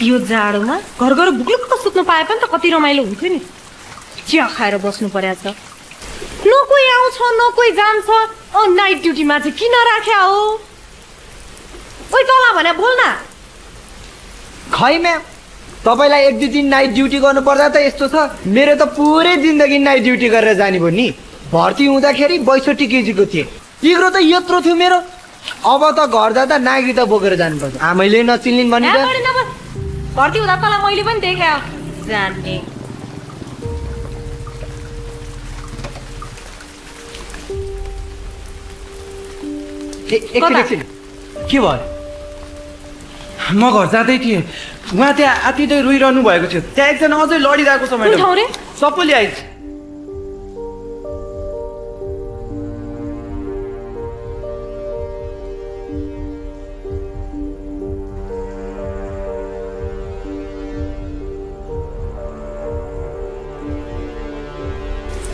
यो जाडोमा घर घर भुक्लुक्क सुत्नु पाए पनि त कति रमाइलो हुन्थ्यो नि। चिया खाएर बस्नु परेको छ। न कोही आउँछ न कोही जान्छ। नाइट ड्युटीमा चाहिँ किन राख्या हो? ओइ तँलाई भने बोल न। खै म्याम, तपाईँलाई एक दुई दिन नाइट ड्युटी गर्नुपर्दा त यस्तो छ, मेरो त पुरै जिन्दगी नाइट ड्युटी गरेर जाने भयो नि। भर्ती हुँदाखेरि 62 केजीको थिएँ, तिग्रो त यत्रो थियो मेरो। अब त घर जाँदा नागरी त बोकेर जानुपर्छ। आमैले नचिन्लिन् भनेर भर्ती हुँदा तँलाई मैले पनि देखायो जान्ने। एकछिन के भयो? म घर जाँदै थिएँ, उहाँ त्यहाँ आत्तिँदै रोइरहनु भएको थियो। त्यहाँ एकजना अझै लडिरहेको छ म्याडम। सबैले आइज।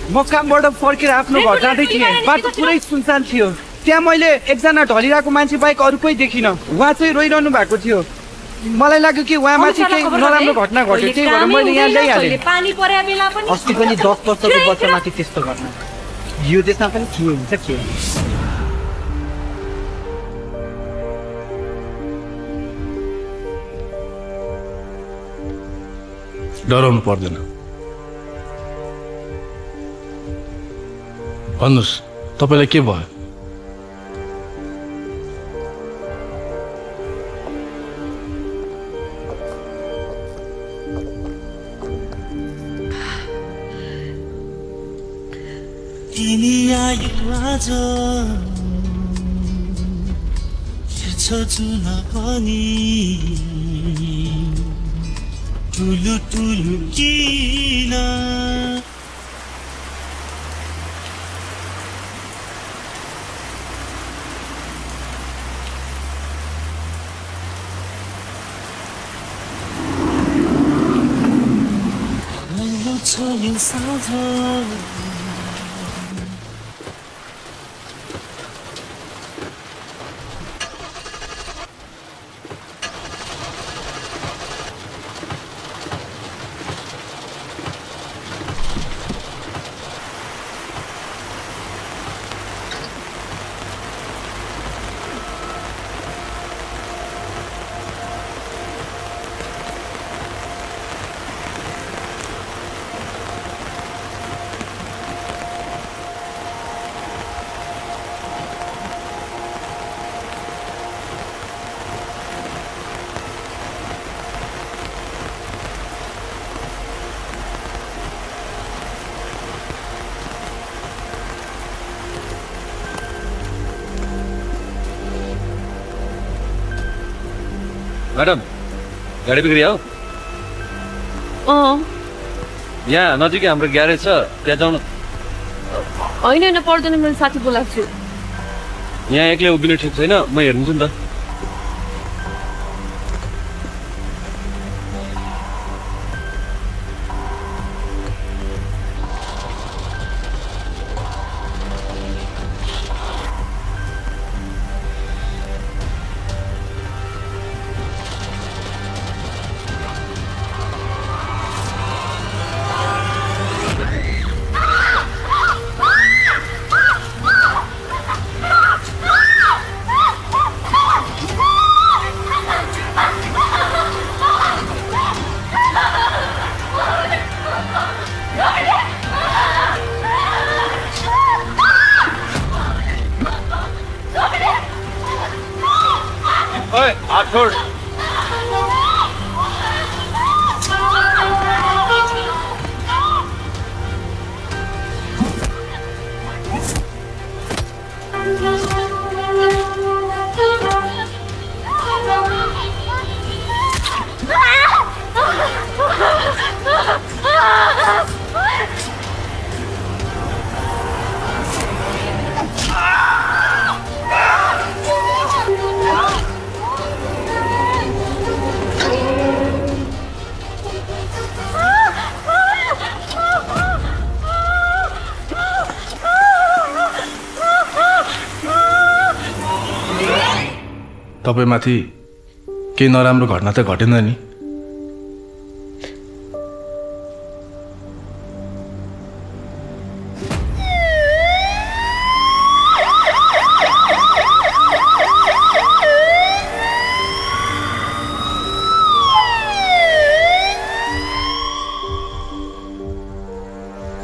म कामबाट फर्केर आफ्नो घर जाँदै थिएँ, बाटो पुरै सुनसान थियो। त्यहाँ मैले एकजना ढलिरहेको मान्छे बाहेक अरू कोही देखिनँ। उहाँ चाहिँ रोइरहनु भएको थियो। मलाई लाग्यो कि उहाँमाथि केही नराम्रो घटना घट्यो, त्यही भएर मैले यहाँ ल्याइहालेँ। अस्ति पनि 10 वर्षको बच्चामाथि त्यस्तो घटना यो देशमा पनि के हुन्छ के? डराउनु पर्दैन। भन्नुहोस् तपाईँलाई के भयो? तिमी आयो आज जुन पनि ठुलो ठुलो किन यो साँझ मैडम गाडी बिग्रियो? यहाँ नजिकै हाम्रो ग्यारेज छ, त्यहाँ जाउँ न। होइन पर्दैन, मेरो साथी बोलाएको छु। यहाँ एक्लै उभिनु ठिक छैन, म हेर्छु नि त। हाथ छोड़। तपाईमाथि केही नराम्रो घटना त घटेन नि?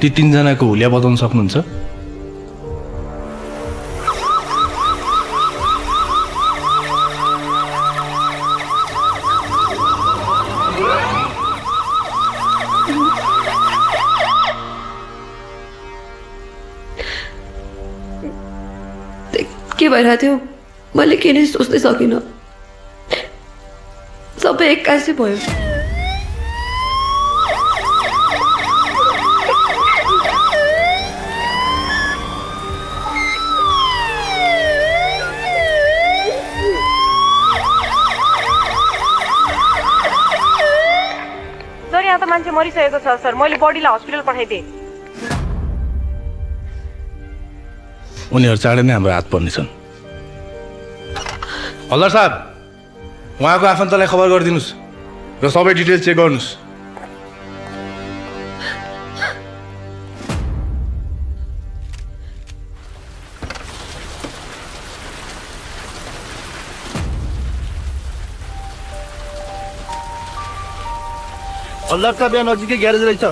ती तीनजनाको हुलिया बताउन सक्नुहुन्छ? के भइरहेको थियो मैले के नै सोच्नै सकिनँ। सबै एक्कासी भयो। सर यहाँ त मान्छे मरिसकेको छ सर, मैले बडीलाई हस्पिटल पठाइदिएँ। उनीहरू चाँडै नै हाम्रो हात पर्नेछन्। हल्दार साहब, उहाँको आफन्तलाई खबर गरिदिनुहोस् र सबै डिटेल्स चेक गर्नुहोस्। हल्दार साहब यहाँ नजिकै ग्यारेज रहेछ।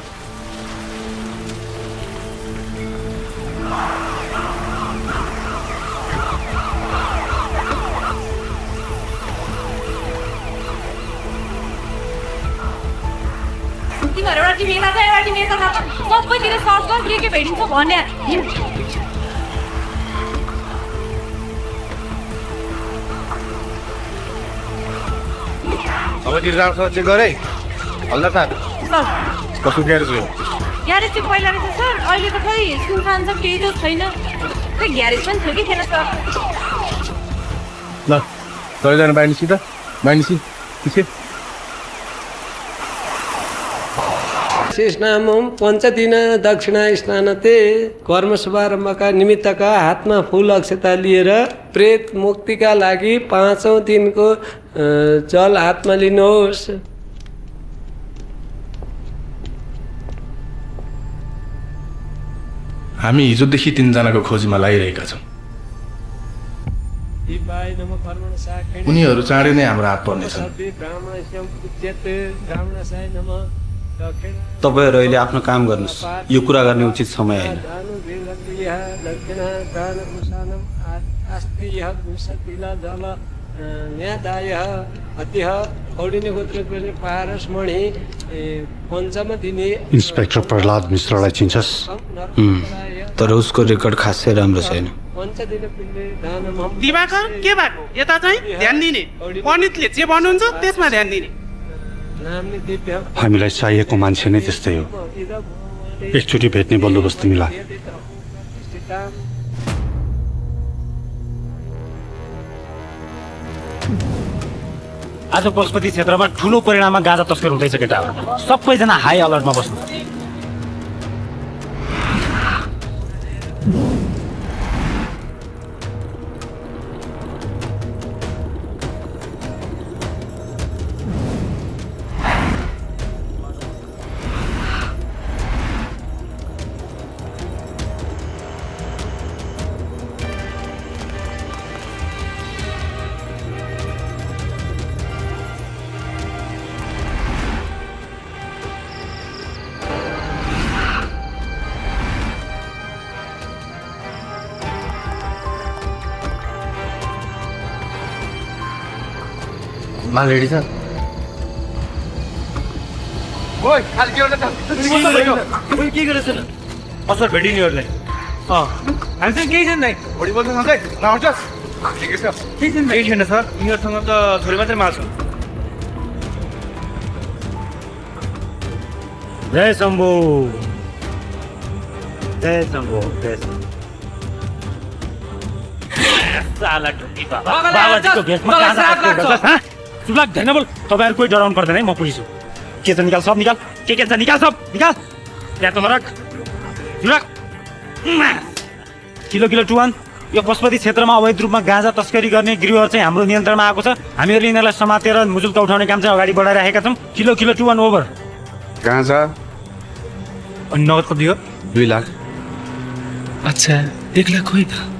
तिमीहरू एउटा टिभी हेर्दा एउटा टिभी हेर्दा सबैतिर सर्च गर के भेटिन्छ भन्ने। सबैतिर राम्रो चेक गरे। हल्दार साहब, सर कस्तो ग्यारेज हो? ग्यारेज चाहिँ पहिला रहेछ सर, अहिले त खै सुनसान छ, केही त छैन। खै ग्यारेज पनि थियो कि थिएन सर। ल सबैजना बाहिर त बाहिर पछि शेषनामं पञ्चदिन दक्षिणा स्नानते कर्म शुभारम्भका निमित्तका हातमा फुल अक्षता लिएर प्रेत मुक्तिका लागि 5औं दिनको जल हातमा लिनुहोस्। हामी हिजोदेखि तीनजनाको खोजीमा लागिरहेका छौँ। उनीहरू चाँडै नै हाम्रो हात पर्नेछन्। तपाईँहरू अहिले आफ्नो काम गर्नुहोस्, यो कुरा गर्ने उचित समय होइन। इन्सपेक्टर प्रहलाद मिश्रलाई चिन्छस्? तर उसको रेकर्ड खासै राम्रो छैन। दिवाकर के भएको? यता चाहिँ ध्यान दिने, पण्डितले जे भन्नुहुन्छ त्यसमा ध्यान दिने। हामीलाई चाहिएको मान्छे नै त्यस्तै हो। एकचोटि भेट्ने बन्दोबस्त मिला। आज पशुपति क्षेत्रमा ठुलो परिणाममा गाँजा तस्कर हुँदैछ केटाहरू। सबैजना हाई अलर्टमा बस्नु। माल रेडी छ? ओइ खाली के गरेछ? असर भेटिनेहरूलाई हामीसँग केही छैन दाइ। भोलि बोल्छ सधैँ नआउँछस्? ठिकै छ। केही छैन सर, यिनीहरूसँग त छोरी मात्रै माल छ। जय शम्भु, जय शम्भु, जय शम्भु। साला ढुङ्गी बाबा, बाबाजीको भेषमा गाँजा तस्कर गर्छस्, हँ? सुलाक ध्यान बोल। तपाईँहरू कोही डराउनु पर्दैन है, म पुलिस हो। के छ निकाल, सब निकाल। के छ निकाल, सब निकाल। त्यहाँ त नराख, सुलाक। Kilo kilo टुवान। यो पशुपति क्षेत्रमा अवैध रूपमा गाँजा तस्करी गर्ने गृहहरू चाहिँ हाम्रो नियन्त्रणमा आएको छ। हामीहरूले यिनीहरूलाई समातेर मुजुल्का उठाउने काम चाहिँ अगाडि बढाइरहेका छौँ। Kilo kilo two one over. गाँजा अनि नगद कति हो? 2 लाख। अच्छा, 1 लाख होइन।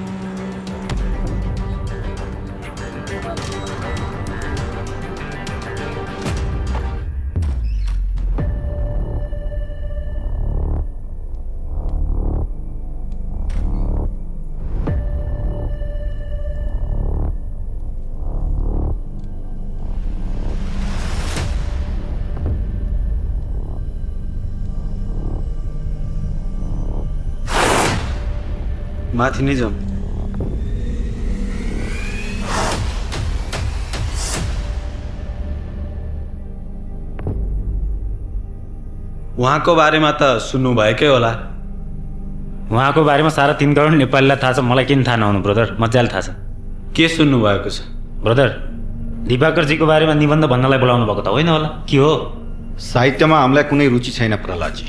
माथि नै जाउँ। उहाँको बारेमा त सुन्नुभएकै होला। उहाँको बारेमा सारा 3 करोड नेपालीलाई थाहा छ, मलाई किन थाहा नहुनु ब्रदर, मजाले थाहा छ। के सुन्नुभएको छ? ब्रदर, दिवाकरजीको बारेमा निबन्ध भन्नलाई बोलाउनु भएको त होइन होला? के हो? साहित्यमा हामीलाई कुनै रुचि छैन प्रहलादजी।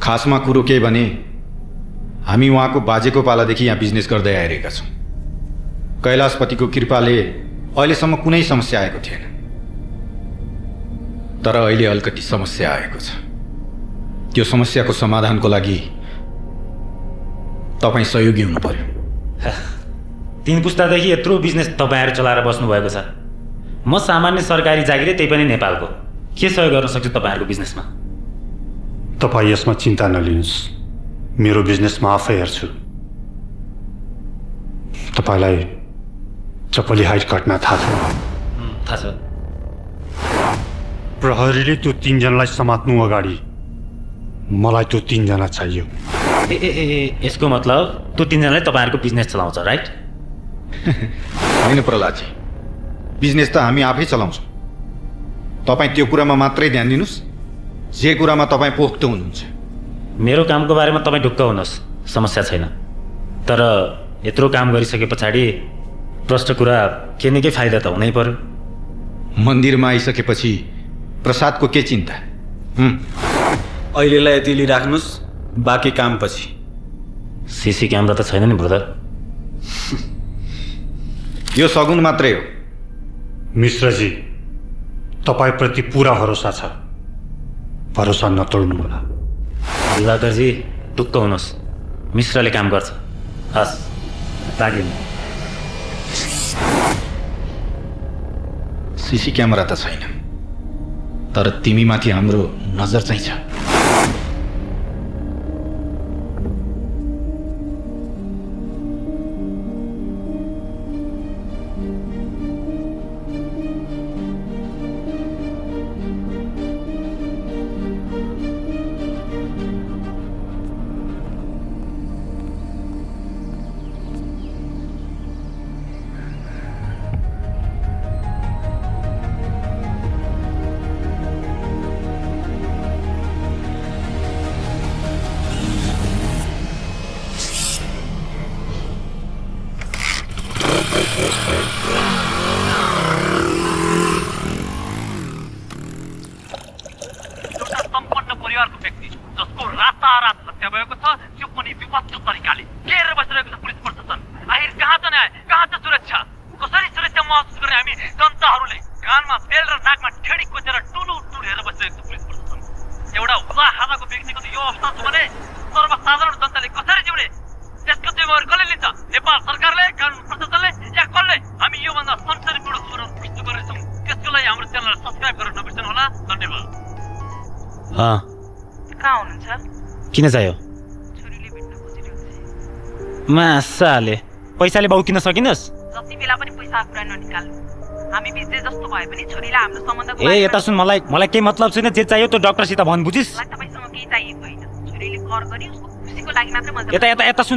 खासमा कुरो के भने हामी उहाँको बाजेको पालादेखि यहाँ बिजनेस गर्दै आइरहेका छौँ। कैलाशपतिको कृपाले अहिलेसम्म कुनै समस्या आएको थिएन, तर अहिले अलिकति समस्या आएको छ। त्यो समस्याको समाधानको लागि तपाईँ सहयोगी हुनु पर्यो। 3 पुस्तादेखि यत्रो बिजनेस तपाईँहरू चलाएर बस्नुभएको छ। म सामान्य सरकारी जागिरे, त्यही पनि नेपालको। के सहयोग गर्न सक्छु तपाईँहरूको बिजनेसमा? तपाईँ यसमा चिन्ता नलिनुहोस्, मेरो बिजनेस म आफै हेर्छु। तपाईँलाई चपली हाइट घटना थाहा छ? थाहा छ। प्रहरीले त्यो 3 जनालाई समात्नु अगाडि मलाई त्यो 3 जना चाहियो। यसको मतलब त्यो 3 जनाले तपाईँहरूको बिजनेस चलाउँछ, राइट? होइन प्रहलादजी, बिजनेस त हामी आफै चलाउँछौँ। तपाईँ त्यो कुरामा मात्रै ध्यान दिनुहोस्, जे कुरामा तपाईँ पोख्त हुनुहुन्छ। मेरो कामको बारेमा तपाईँ ढुक्क हुनुहोस्, समस्या छैन। तर यत्रो काम गरिसके पछाडि प्रष्ट कुरा के न के फाइदा त हुनै पर्यो। मन्दिरमा आइसकेपछि प्रसादको के चिन्ता? अहिलेलाई यति लिइराख्नुहोस्, बाँकी काम पछि। सीसी क्यामेरा त छैन नि ब्रदर? यो सगुन मात्रै हो। मिश्रजी, तपाईँप्रति पुरा भरोसा छ, भरोसा नतोड्नु होला। दिवाकरजी ढुक्क हुनुहोस्, मिश्रले काम गर्छ। हस्, लाग्यो। सीसी क्यामेरा त छैन, तर तिमीमाथि हाम्रो नजर चाहिँ छ। किन चाहियो? मासाले पैसाले बाउ किन सकिनस्? जति बेला पनि पैसा कुरा ननिकाल्नु। हामी बिजनेस जस्तो भए पनि छोरीलाई हाम्रो सम्बन्ध यता सुन, मलाई केही मतलब छैन। जे चाहियो त्यो डाक्टरसित भन्, बुझिस्? तपाईसँग केही चाहिएको होइन। छोरीले कर गरी उसको खुसीको लागि मात्रै मजा।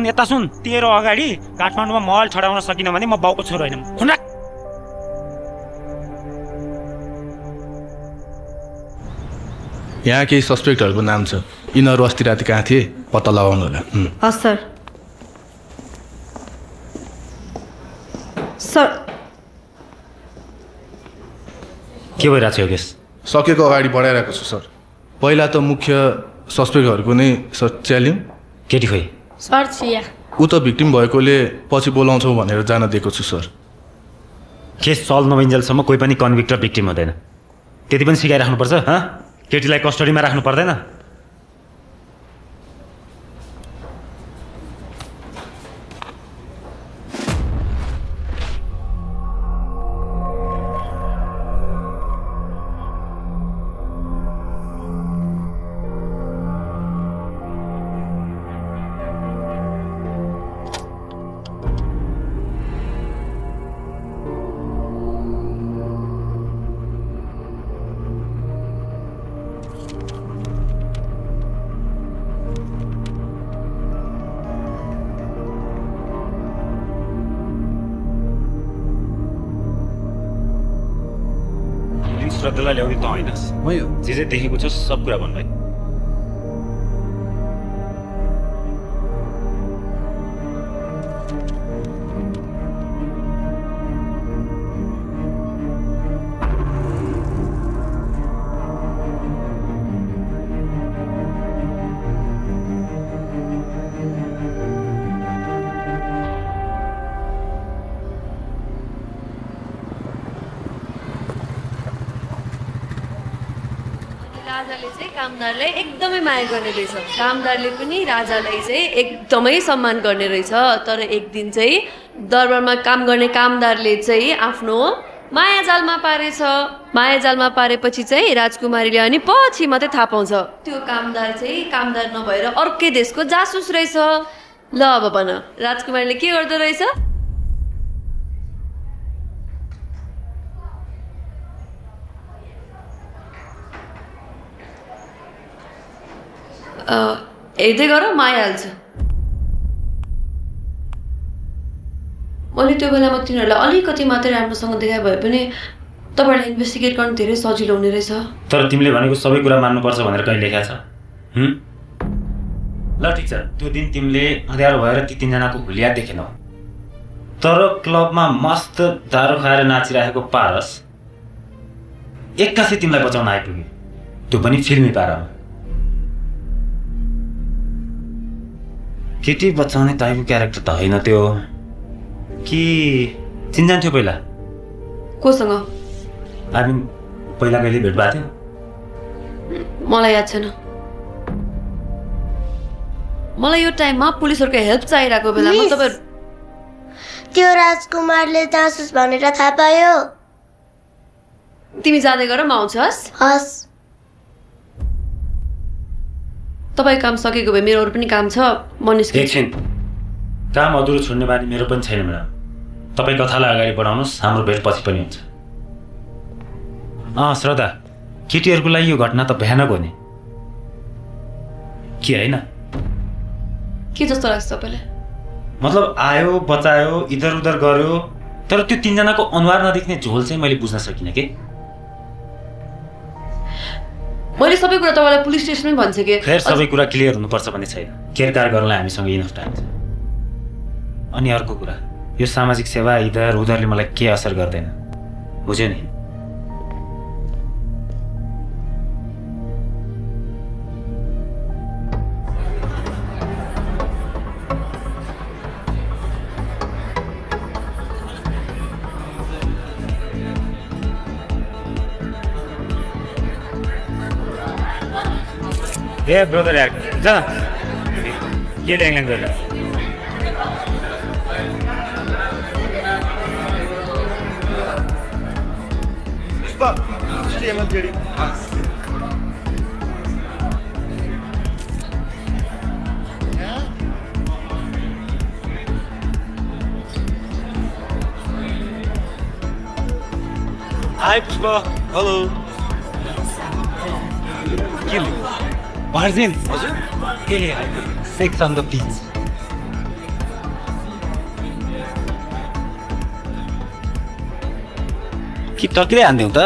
यता सुन। तेरो अगाडि काठमाडौँमा महल छडाउन सकिन भने म बाउको छोरो होइन। सुन, यहाँ केही सस्पेक्टहरूको नाम छ। यिनीहरू अस्ति राति कहाँ थिए पत्ता लगाउनु होला। हस् सर। सर के भइरहेको छ यो केस? सकेको अगाडि बढाइरहेको छु सर। पहिला त मुख्य सस्पेक्टहरूको नै सर च्याल्यौँ। केटी खोइ? सर छिया। ऊ त भिक्टिम भएकोले पछि बोलाउँछौँ भनेर जान दिएको छु सर। केस सल्भ नभइन्जेलसम्म कोही पनि कन्भिक्ट र भिक्टिम हुँदैन। त्यति पनि सिकाइराख्नुपर्छ। केटीलाई कस्टडीमा राख्नु पर्दैन। श्रद्धालाई ल्याउने त होइनस् म यो जे जे देखेको छ सब कुरा भन्नु है राजाले चाहिँ कामदारलाई एकदमै माया गर्ने रहेछ कामदारले पनि राजालाई चाहिँ एकदमै सम्मान गर्ने रहेछ तर एक दिन चाहिँ दरबारमा काम गर्ने कामदारले चाहिँ आफ्नो मायाजालमा पारेछ मायाजालमा पारेपछि चाहिँ राजकुमारीले अनि पछि मात्रै थाहा पाउँछ त्यो कामदार चाहिँ कामदार नभएर अर्कै देशको जासुस रहेछ ल अब भन राजकुमारीले के गर्दो रहेछ हेर्दै गर माया हाल्छ मैले त्यो बेलामा तिनीहरूलाई अलिकति मात्रै राम्रोसँग देखाए भए पनि तपाईँहरूलाई इन्भेस्टिगेट गर्नु धेरै सजिलो हुने रहेछ तर तिमीले भनेको सबै कुरा मान्नुपर्छ भनेर कहिले लेखा छ ल ठिक छ त्यो दिन तिमीले अँध्यारो भएर ती तीनजनाको हुलिया देखेनौ तर क्लबमा मस्त दारू खाएर नाचिरहेको पारस एक्कासी तिमीलाई बचाउन आइपुग्यो त्यो पनि फिल्मी पारामा केटी बचाउने टाइपको क्यारेक्टर त होइन त्यो कि चिन्जान थियो पहिला कोसँग हामी पहिला कहिले भेट भएको थियो मलाई याद छैन मलाई यो टाइममा पुलिसहरूको हेल्प चाहिरहेको बेलामा तपाईँ त्यो राजकुमारले जासुस भनेर थाहा पायो तिमी जाँदै गर म आउँछस् हस् तपाईँको काम सकेको भए मेरो अरू पनि काम छ म निस्किन्छु एकछिन काम अधुरो छोड्ने बानी मेरो पनि छैन म्याडम तपाईँ कथालाई अगाडि बढाउनुहोस् हाम्रो भेट पछि पनि हुन्छ श्रद्धा केटीहरूको लागि यो घटना त भयानक हो नि के होइन के जस्तो लाग्छ तपाईँलाई मतलब आयो बचायो इधर उधर गर्यो तर त्यो तीनजनाको अनुहार नदेख्ने झोल चाहिँ मैले बुझ्न सकिनँ के मैले सबै कुरा तपाईँलाई पुलिस स्टेसनमै भन्छ कि फेरि सबै कुरा क्लियर हुनुपर्छ भन्ने छैन केरकार गर्नलाई हामीसँग इनफ टाइम छ अनि अर्को कुरा यो सामाजिक सेवा इधर उधरले मलाई के असर गर्दैन बुझ्यो नि ए ब्रदर यार जा के ल्याङ गरेर हाई पुष्पा हेलो के Barzin. Yeah, sex on the beach. कि टक्किँदै हान्थ्यौ त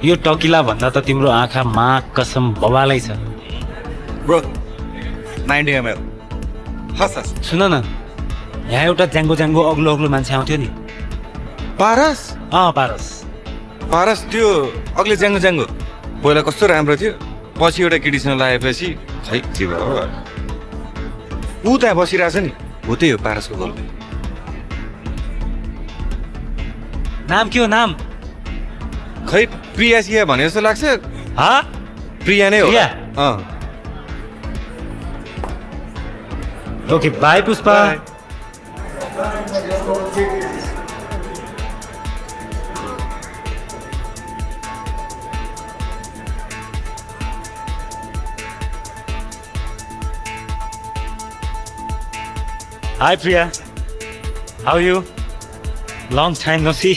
यो टकिला भन्दा त तिम्रो आँखा मा कसम बवालै छ ब्रो 90 ml हस् सुन न यहाँ एउटा ज्याङ्गो ज्याङ्गो अग्लो अग्लो मान्छे आउँथ्यो नि पारस पारस पारस त्यो अग्ले ज्याङ्गो ज्याङ्गो पहिला कस्तो राम्रो थियो पछि एउटा केटीसँग लागेपछि खै के भयो ऊ त्यहाँ बसिरहेछ नि हो त्यही हो पारसको गर्लफ्रेन्ड नाम के हो नाम खै प्रिया सिया भने जस्तो लाग्छ प्रिया नै हो okay by Pushpa Hi Priya, how are you? Long time no see.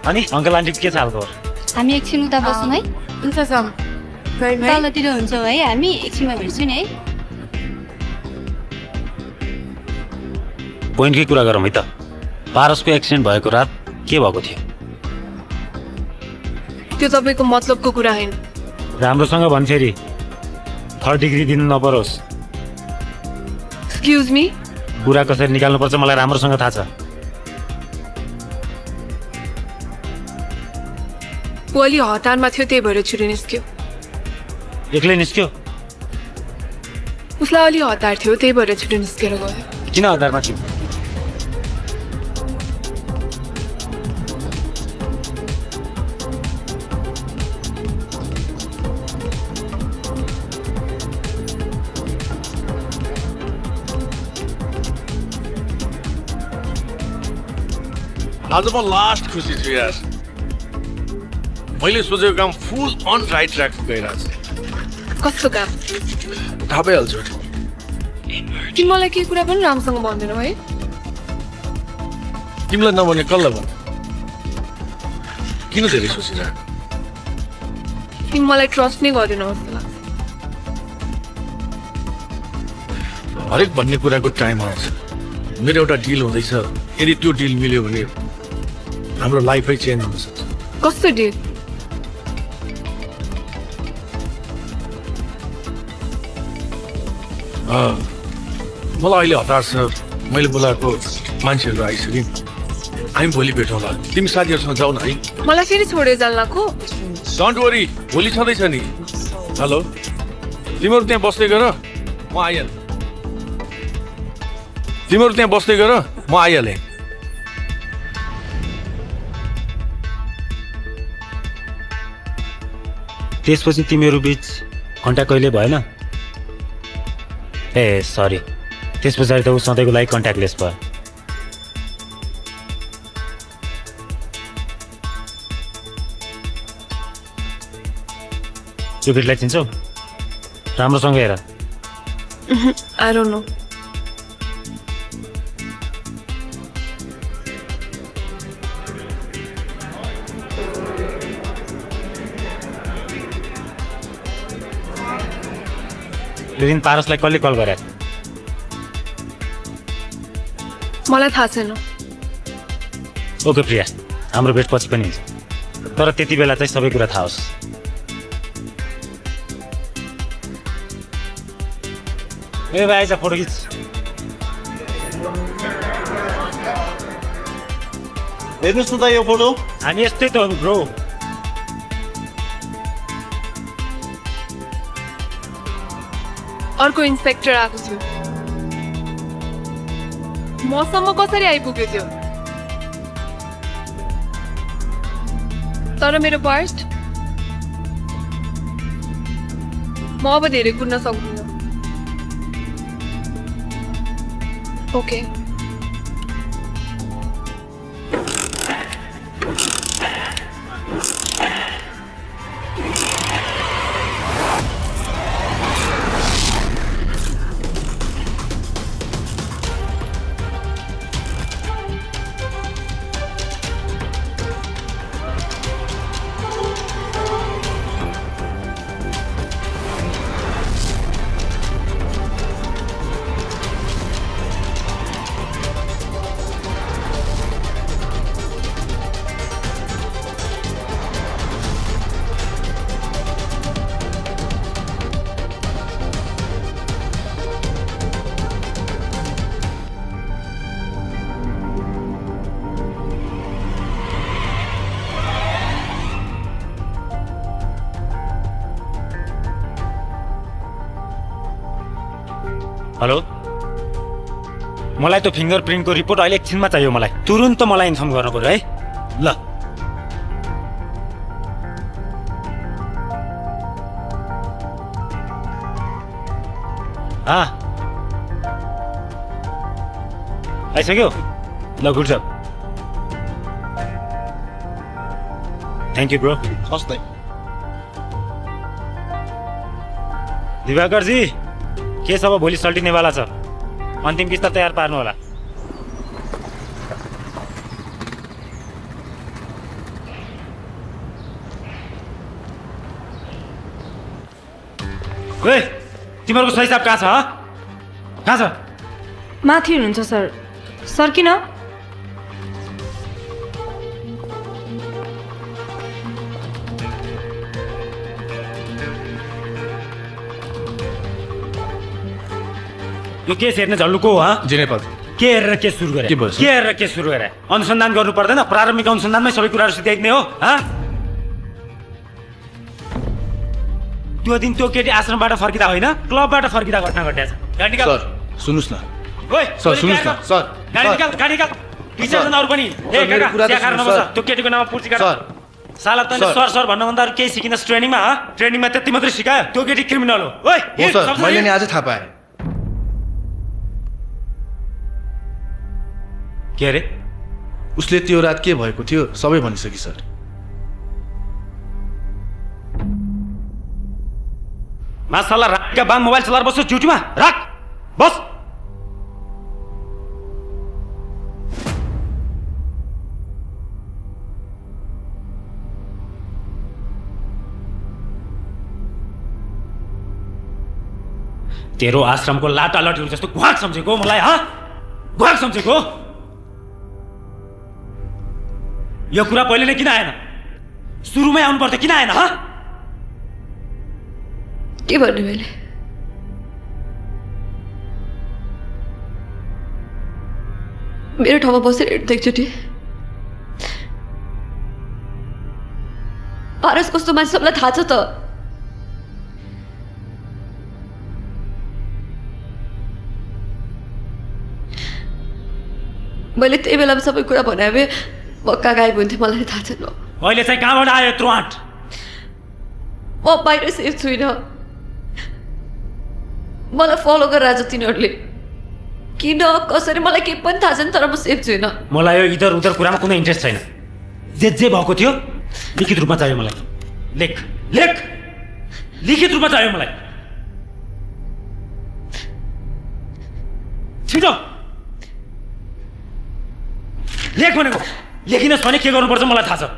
अनि अङ्कल आन्टी के छ हालको हामी एकछिन उता बसौँ है हुन्छ सर तलतिर हुन्छौँ है हामी एकछिनमा भेट्छौँ नि है पोइन्टकै कुरा गरौँ है त पारसको एक्सिडेन्ट भएको रात के भएको थियो? त्यो तपाईँको मतलबको कुरा होइन। राम्रोसँग भन्थे अरे 3rd डिग्री दिनु नपरोस्। एक्सक्युज मी, कुरा कसरी निकाल्नुपर्छ मलाई राम्रोसँग थाहा छ। ऊ अलि हतारमा थियो, त्यही भएर छिटो निस्क्यो। एक्लै निस्क्यो? उसलाई अलि हतार थियो, त्यही भएर छिटो निस्केर गयो। किन हतारमा थियो? आज म लास्ट खुसी छु यार। मैले सोचेको काम फुल अन राइट ट्र्याक गइरहेको छ। कस्तो काम? थाहा पाइहाल्छु। तिमी मलाई केही कुरा पनि राम्रोसँग भन्दैनौ है? तिमीलाई नभने कसलाई भन? किन धेरै सोचिरहेको? तिमी मलाई ट्रस्ट नै गर्दैनौ जस्तो लाग्छ। हरेक भन्ने कुराको टाइम आउँछ। मेरो एउटा डिल हुँदैछ, यदि त्यो डिल मिल्यो भने हाम्रो लाइफै चेन्ज हुन सक्छ। कस्तो डिल? मलाई अहिले हतार छ। मैले बोलाएको मान्छेहरू आइसके। हामी भोलि भेटौँला। तिमी साथीहरूसँग जाऊ न है। मलाई फेरि छोडेर जान्लाको? डोन्ट वरी, भोलि छँदैछ नि। हेलो, तिमीहरू त्यहाँ बस्दै गर, म आइहालेँ। तिमीहरू त्यहाँ बस्दै गर, म आइहालेँ। त्यसपछि तिमीहरू बीच कन्ट्याक्ट कहिले भएन? ए सरी, त्यस पछाडि त ऊ सधैँको लागि कन्ट्याक्टलेस भयो। त्यो केटीलाई चिन्छौ? राम्रोसँग हेर। I don't know. त्यो दिन पारसलाई कसले कल गरे? मलाई थाहा छैन। ओके प्रिया, हाम्रो भेट पछि पनि हुन्छ, तर त्यति बेला चाहिँ सबै कुरा थाहा होस्। ए भाइ आइज फोटो खिच। हेर्नुहोस् न त यो फोटो। हामी यस्तै त हो ब्रो। अर्को इन्सपेक्टर आएको थियो। मसम्म कसरी आइपुग्यो त्यो? तर मेरो पर्स म अब धेरै कुद्न सक्दिनँ। ओके। हेलो, मलाई त्यो फिङ्गरप्रिन्टको रिपोर्ट अहिले एकछिनमा चाहियो। मलाई तुरुन्त मलाई इन्फर्म गर्नु पर्यो है। ल आइसक्यो? ल good job. Thank you bro. हस् त। दिवाकरजी, केस अब भोलि सल्टिनेवाला छ। अन्तिम किस्ता तयार पार्नु होला। ए, तिमीहरूको सही हिसाब कहाँ छ? कहाँ छ? माथि हुनुहुन्छ सर। सर किन? यो केस हेर्ने झल्लु को हो जी नेपाल के हेरेर केस सुरु गरे के भयो, सर? के हेरेर केस सुरु गरे अनुसन्धान गर्नु पर्दैन प्रारम्भिक अनुसन्धानमै सबै कुराहरू सिध्याइदिने हो त्यो दिन त्यो केटी आश्रमबाट फर्किँदा होइन क्लबबाट फर्किँदा घटना घटेछ गाडी निकाल सर सुन्नुहोस् न ओइ सर सुन्नुहोस् न सर गाडी निकाल गाडी निकाल दुई चारजना अरू पनि ए काका चिया खाएर नबस त्यो केटीको नाममा पुर्ची काट साला तैँले सर सर भन्नुभन्दा अरू केही सिकिनस् ट्रेनिङमा ट्रेनिङमा त्यति मात्रै सिकायो त्यो केटी क्रिमिनल हो ओइ सर मैले नि आज थाहा पाएँ के अरे उसले त्यो रात के भएको थियो सबै भनिसके सर मासाला रातका बाद मोबाइल चलाएर बस्छु ड्युटीमा राख बस तेरो आश्रमको लाटालाटीहरू जस्तो घुवाक सम्झेको मलाई घुवाक सम्झेको यो कुरा पहिले नै किन आएन सुरुमै आउनु पर्थ्यो किन आएन के भन्ने मैले मेरो ठाउँमा बसेर हेर्दै एकचोटि पारस कस्तो मान्छे सबलाई थाहा छ त मैले त्यही बेलामा सबै कुरा भने भए बक्का गायब हुन्थेँ मलाई थाहा छैन अहिले चाहिँ कहाँबाट आयो यत्रो आँट म बाहिर सेफ छुइनँ मलाई फलो गरेर आज तिनीहरूले किन कसरी मलाई केही पनि थाहा छैन तर म सेफ छुइनँ मलाई यो इधर उधर कुरामा कुनै इन्ट्रेस्ट छैन जे भएको थियो लिखित रूपमा चाहियो मलाई लेख लेख लिखित रूपमा चाहियो मलाई छिटो लेख भनेको लेखिनस् भने के गर्नुपर्छ मलाई थाहा छ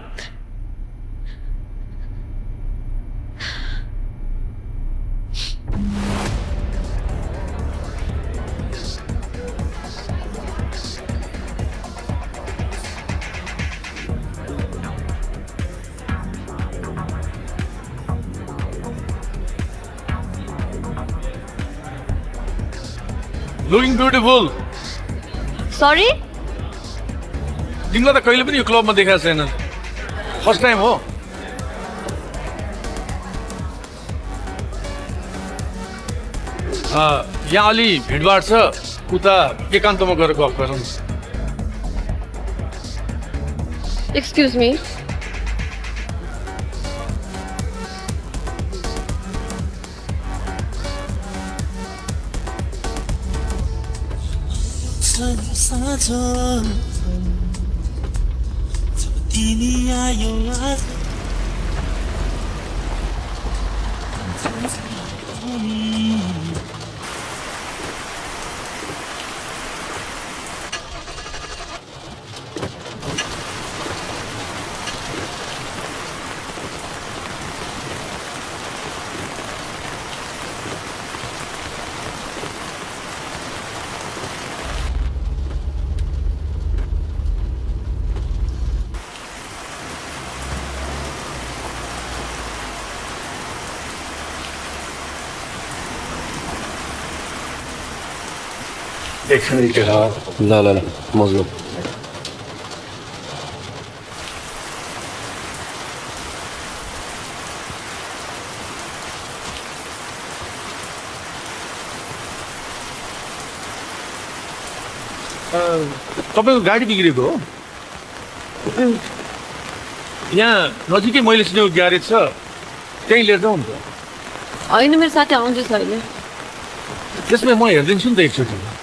लुकिङ ब्युटिफुल सरी तिमीलाई त कहिले पनि यो क्लबमा देखाएको छैन फर्स्ट टाइम हो यहाँ अलि भिडभाड छ उता एकान्तमा गएर गफ गरौँ एक्सक्युज मी तिमी आयो आज एकछिन केटा ल मजलो तपाईँको गाडी बिग्रेको हो यहाँ नजिकै मैले सुनेको ग्यारेज छ त्यहीँ लिएर जाउँ नि त होइन मेरो साथी आउँदैछ अहिले त्यसमा म हेरिदिन्छु नि त एकचोटि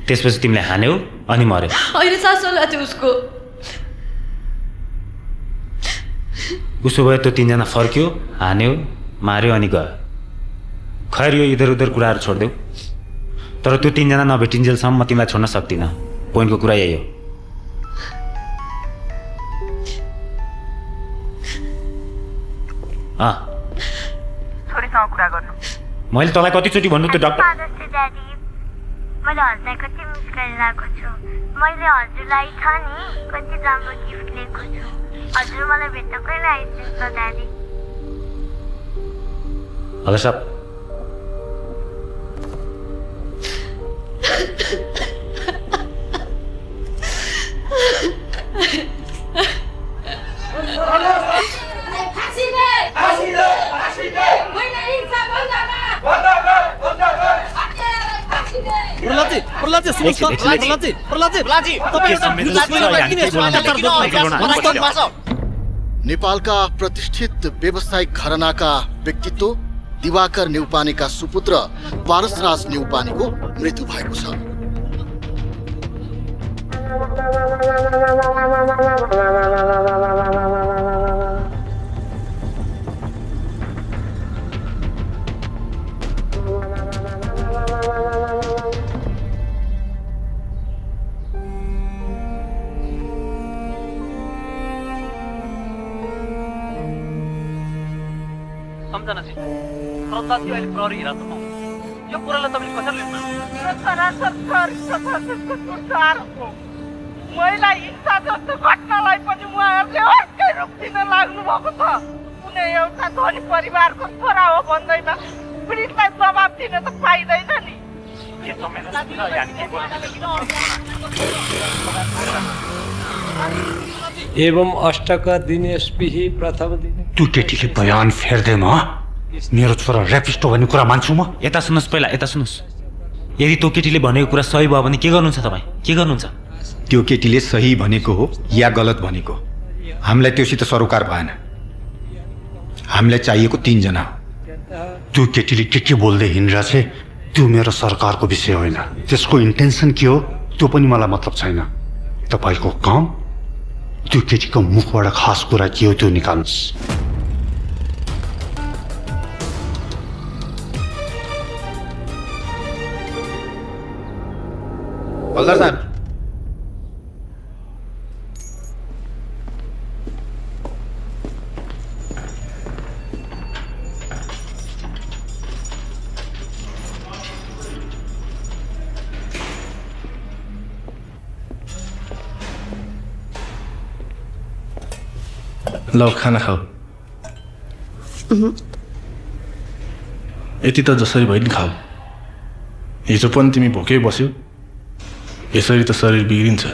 त्यसपछि तिमीले हान्यौ अनि मर्यो। होइन सास होला थियो उसको। उसो भए त्यो तिनजना फर्क्यो, हान्यो, मार्यो अनि गयो। खैर यो इधर उधर कुराहरू छोडिदेऊ, तर त्यो तिनजना नभेटिन्जेलसम्म म तिमीलाई छोड्न सक्दिनँ। पोइन्टको कुरा यही हो। छोरीसँग कुरा गर्नु। मैले तँलाई कतिचोटि भन्नु त्यो डक्टर मैले हजुरलाई कति मिस गरिरहेको छु। मैले हजुरलाई छ नि कति राम्रो गिफ्ट लिएको छु। हजुर मलाई भेट्न कहिले आइदिन्छ ड्याडी? हजुर साहब नेपालका प्रतिष्ठित व्यावसायिक घरानाका व्यक्तित्व दिवाकर न्यौपानेका सुपुत्र पारसराज न्यौपानेको मृत्यु भएको छ। सम्झना चाहिँ श्रद्धाजी अहिले प्रहरी हिरासतमा हुनुहुन्छ। यो कुरालाई तपाईँले कसरी लिनु? महिला हिंसा जस्तो घटनालाई पनि उहाँहरूले अर्कै रूप दिन लाग्नु भएको छ। कुनै एउटा धनी परिवारको छोरा हो भन्दैमा पीडितलाई जवाब दिन त पाइँदैन नि। एवं अष्टक दिनेश पिही प्रथम दिन। त्यो केटीले बयान फेर्दैमा मेरो छोरा ऱ्यापिस्ट हो भन्ने कुरा मान्छु म। यता सुन्नुहोस्, पहिला यता सुन्नुहोस्। यदि त्यो केटीले भनेको कुरा सही भयो भने के गर्नुहुन्छ तपाईँ? के गर्नुहुन्छ? त्यो केटीले सही भनेको हो या गलत भनेको, हामीलाई त्योसित सरोकार भएन। हामीलाई चाहिएको 3 जना हो। त्यो केटीले के बोल्दै हिँडिरहेछ त्यो मेरो सरकारको विषय होइन। त्यसको इन्टेन्सन के हो त्यो पनि मलाई मतलब छैन। तपाईँको काम त्यो केटीको मुखबाट खास कुरा के हो त्यो निकाल्नुहोस्। हल्दार साहब, ल खाना खाऊ। यति त जसरी भए नि खाऊ। हिजो पनि तिमी भोकै बस्यौ, यसरी त शरीर बिग्रिन्छ।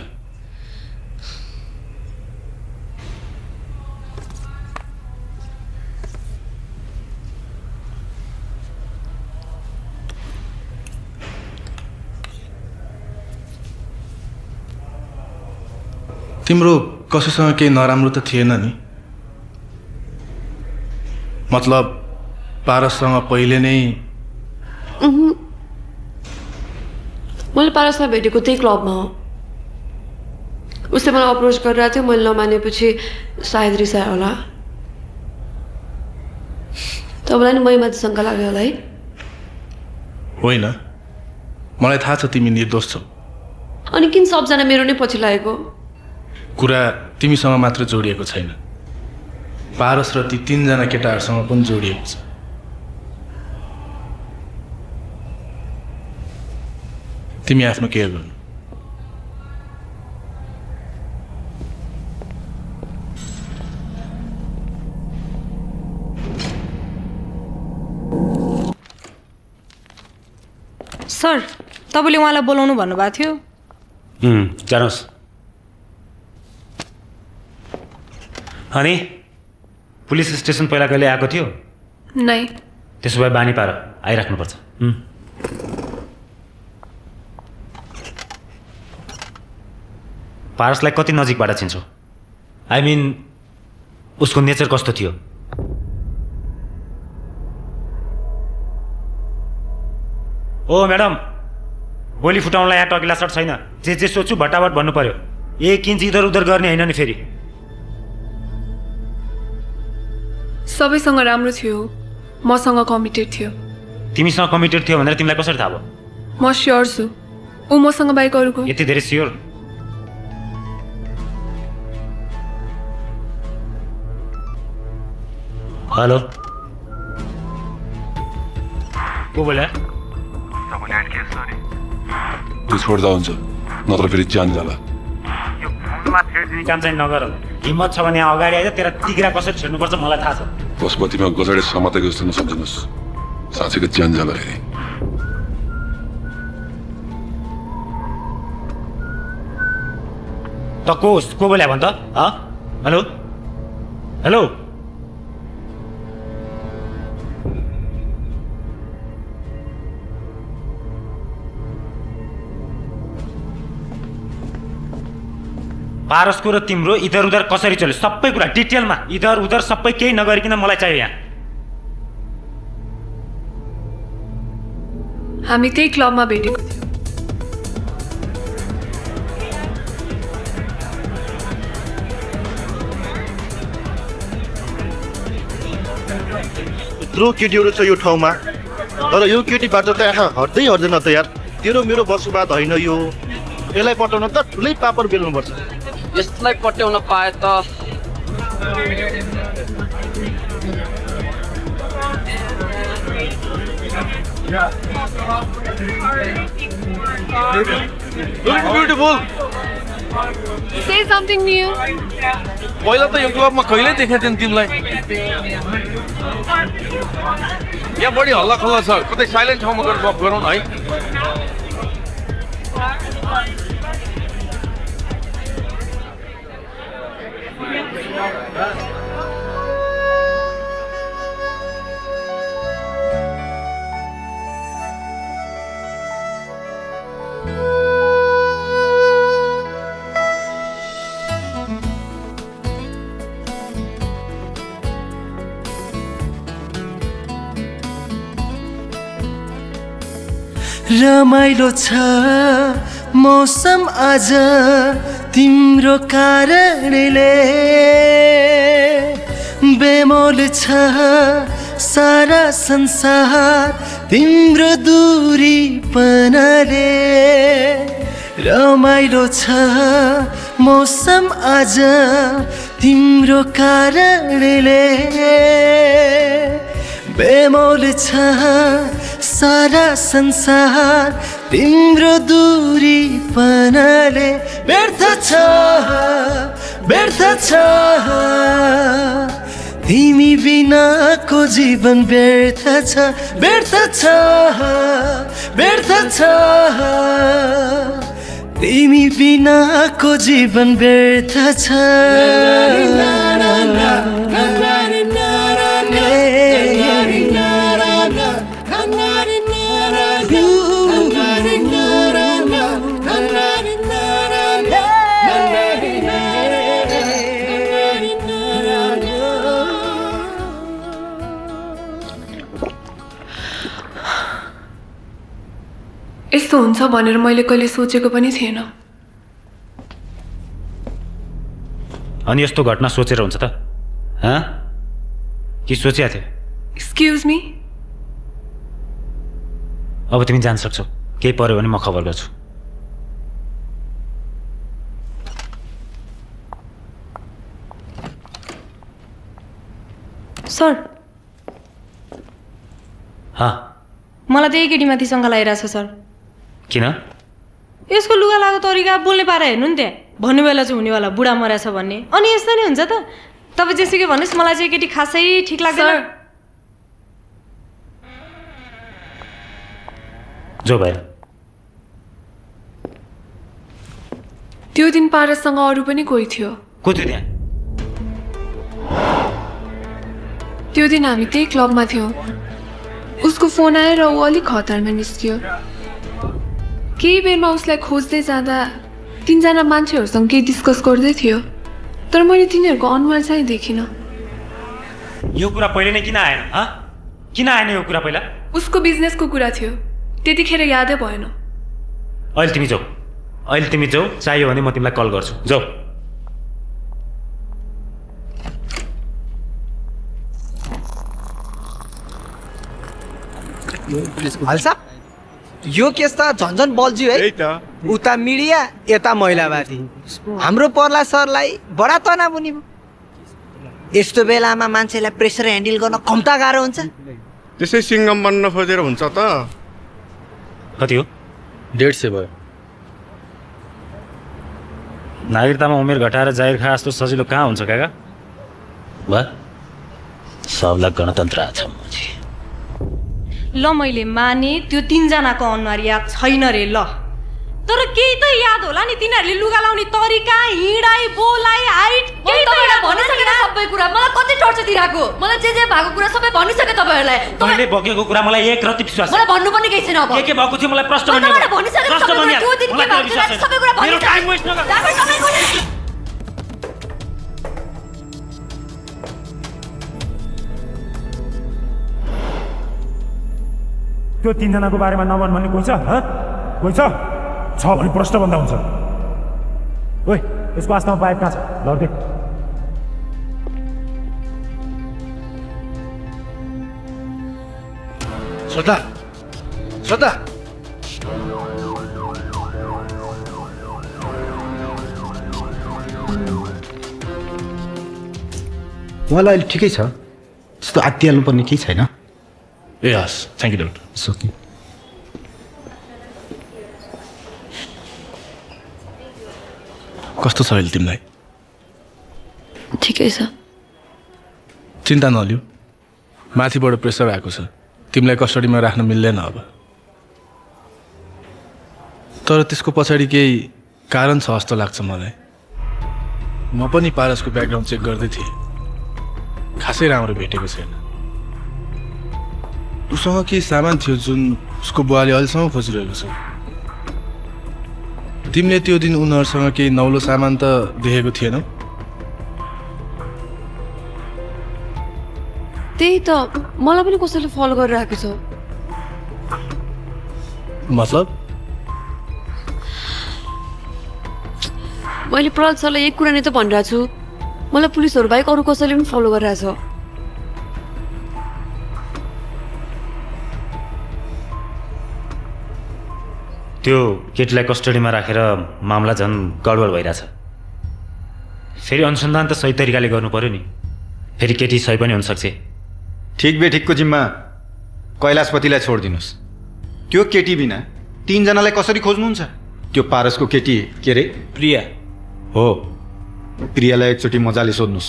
तिम्रो कसैसँग केही नराम्रो त थिएन नि? मतलब पारससँग पहिले नै? मैले पारसलाई भेटेको त्यही क्लबमा हो। उसले मलाई अप्रोच गरिरहेको थियो, मैले नमानेपछि सायद रिसायो होला। तपाईँलाई नि मैमाथि शङ्का लाग्यो होला है? होइन, मलाई थाहा छ तिमी निर्दोष छौ। अनि किन सबजना मेरो नै पछि लागेको? कुरा तिमीसँग मात्र जोडिएको छैन, पारस र ती 3 जना केटाहरूसँग पनि जोडिएको छ। तिमी आफ्नो केयर गर्नु। सर, तपाईँले उहाँलाई बोलाउनु भन्नुभएको थियो। जानुहोस्। अनि पुलिस स्टेसन पहिला कहिले आएको थियो? नै। त्यसो भए बानी पार आइराख्नुपर्छ। पारसलाई कति नजिकबाट चिन्छौ? आई मिन उसको नेचर कस्तो थियो? ओ म्याडम, बोली फुटाउनलाई यहाँ टकिला सर्ट छैन। जे सोच्छु भट्टाभट भन्नु पर्यो। 1 इन्च इधर उधर गर्ने होइन नि फेरि। सबैसँग राम्रो थियो, मसँग कमिटेड थियो। तिमीसँग कमिटेड थियो भनेर तिमीलाई कसरी थाहा भयो? म स्योर छु ऊ मसँग बाहेक अरूको। यति धेरै स्योर? हेलो, को बोले? तू छोड्दा हुन्छ, नत्र फेरि जान जाला। यो फोनमा छेड्ने काम चाहिँ नगर। हिम्मत छ भने यहाँ अगाडि आइज, तेरा तिग्रा कसरी छेड्नुपर्छ मलाई थाहा छ। पशुपतिमा गजडे समातेको जस्तो नसम्झिनुहोस्, साँच्चैको ज्यान जाला फेरि। त को बोल्या भन् त? हेलो हेलो, पारसको र तिम्रो इधर उधर कसरी चल्यो सबै कुरा डिटेलमा, इधर उधर सबै केही नगरिकन मलाई चाहियो यहाँ। हामी त्यही क्लबमा भेटेको थियौँ। यत्रो केटीहरू छ यो ठाउँमा, तर यो केटीबाट त यहाँ हट्दै हट्दैन त यार। तेरो मेरो बसुबाद होइन यो। यसलाई पटाउन त ठुलै पापर बेल्नुपर्छ। यसलाई पट्याउन पाए त ब्युटिफुल। Say something new. पहिला त यो क्लबमा कहिल्यै देखेको थिएन तिमीलाई। यहाँ बढी हल्ला खल्ला छ, कतै साइलेन्ट ठाउँमा गएर गफ गरौँ है। रमाइलो छ मौसम आज तिम्रो कारणले, बेमोल छ सारा संसार तिम्रो दूरीपनले। रमाइलो छ मौसम आज तिम्रो कारणले, बेमोल छ सारा संसार तिम्रो दूरीपनले। व्यर्थ छ तिमी बिनाको जीवन व्यर्थ छ, व्यर्थ छ तिमी बिनाको जीवन व्यर्थ छ। यस्तो हुन्छ भनेर मैले कहिले सोचेको पनि थिएन। अनि यस्तो घटना सोचेर हुन्छ त? कि सोचिया थियो? Excuse me. अब तिमी जान सक्छौ, केही पर्यो भने म खबर गर्छु। सर मलाई त्यही केटीमाथि शङ्का लागिरहेछ सर। किन? यसको लुगा लगाएको तरिका बोल्ने पारा हेर्नु नि त्यहाँ, भन्ने बेला चाहिँ हुनेवाला बुढा मरेछ भन्ने। अनि यस्तो नि हुन्छ त? तपाईँ जेसुकै भन्नुहोस्, मलाई चाहिँ केटी खासै ठिक लाग्दैन। जो भाइ त्यो दिन पारससँग अरू पनि कोही थियो। को थियो त्यहाँ? त्यो दिन हामी त्यही क्लबमा थियौँ। उसको फोन आएर ऊ अलिक हतारमा निस्क्यो। केही बेरमा उसलाई खोज्दै जाँदा 3जना मान्छेहरूसँग केही डिस्कस गर्दै थियो, तर मैले तिनीहरूको अनुहार चाहिँ देखिनँ। यो कुरा पहिले नै किन आएन? किन आएन यो कुरा पहिला? उसको बिजनेसको कुरा थियो, त्यतिखेर यादै भएन। अहिले तिमी जाऊ, चाहियो भने म तिमीलाई कल गर्छु। जाऊ। हालसा यो केस त झन्झन बल्झ्यो है। उता मिडिया यता महिलावादी। हाम्रो पर्ला सरलाई बडा तनाव हुने भयो। यस्तो बेलामा मान्छेलाई प्रेसर ह्यान्डल गर्न कम्ता गाह्रो हुन्छ। त्यसै सिङ्गम बन्न खोजेर हुन्छ त? कति हो? 150 भयो। नागरिकतामा उमेर घटाएर जाहिर खा जस्तो सजिलो कहाँ हुन्छ काका? सबलाई गणतन्त्र छ। ल मैले माने त्यो 3जनाको अनुहार याद छैन रे, ल तर केही त याद होला नि। तिनीहरूले लुगा लाउने तरिका, हिँडाइ, बोलाइ, हाइट केही त याद भनिसके सबै कुरा। मलाई कति टर्चर दिइराको, मलाई जे भएको कुरा सबै भनिसके तपाईहरुलाई। तपाईले बकेको कुरा मलाई एक रति विश्वास छ। मलाई भन्नु पनि केही छैन। अब के भएको थियो मलाई प्रश्न गर्नु। मलाई भनिसके त्यो दिन के भएको थियो सबै कुरा भनिसके। मेरो टाइम वेस्ट नगर। त्यो 3जनाको बारेमा नभन् भन्ने कोही छ? कोही छ भने प्रश्न भन्दा हुन्छ। ओइ यसको आस्थामा पाइप कहाँ छ? लड्देख। श्रद्धा उहाँलाई अहिले ठिकै छ, त्यस्तो आत्तिहाल्नु पर्ने केही छैन। ए हस्, थ्याङ्क यू डाक्टर। ओके। कस्तो छ अहिले तिमीलाई? ठिकै छ। चिन्ता नलिऊ, माथिबाट प्रेसर आएको छ, तिमीलाई कस्टडीमा राख्न मिल्दैन अब। तर त्यसको पछाडि केही कारण छ जस्तो लाग्छ मलाई। म पनि पारसको ब्याकग्राउन्ड चेक गर्दै थिएँ, खासै राम्रो भेटेको छैन। उसँग केही सामान थियो जुन उसको बुवाले अहिलेसम्म खोजिरहेको छ। तिमीले त्यो दिन उनीहरूसँग केही नौलो सामान त देखेको थिएनौ? त्यही त मलाई पनि कसैले फलो गरिरहेको छ। मतलब? मैले प्रहलाद सरलाई एक कुरा नै त भनिरहेको छु, मलाई पुलिसहरू बाहेक अरू कसैले पनि फलो गरिरहेछ। त्यो केटीलाई कस्टडीमा राखेर मामला झन् गडबड भइरहेछ। फेरि अनुसन्धान त सही तरिकाले गर्नु पर्यो नि, फेरि केटी सही पनि हुनसक्छ। ठिक बेठिकको जिम्मा कैलाशपतिलाई छोडिदिनुहोस्। त्यो केटी बिना 3जनालाई कसरी खोज्नुहुन्छ? त्यो पारसको केटी के रे? प्रिया हो। प्रियालाई एकचोटि मजाले सोध्नुहोस्,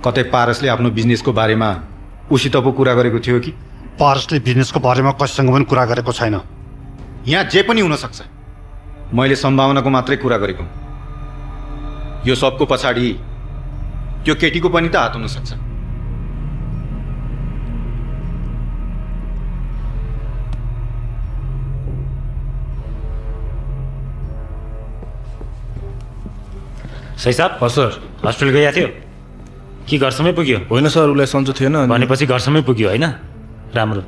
कतै पारसले आफ्नो बिजनेसको बारेमा उसित पो कुरा गरेको थियो कि? पारसले बिजनेसको बारेमा कसैसँग पनि कुरा गरेको छैन। यहाँ जे पनि हुनसक्छ, मैले सम्भावनाको मात्रै कुरा गरेको। यो सबको पछाडि त्यो केटीको पनि त हात हुनसक्छ। सही साहब। सर, हस्पिटल गएको थियो कि घरसम्मै पुग्यो? होइन सर, उसलाई सन्चो थिएन। भनेपछि घरसम्मै पुग्यो होइन? राम्रो।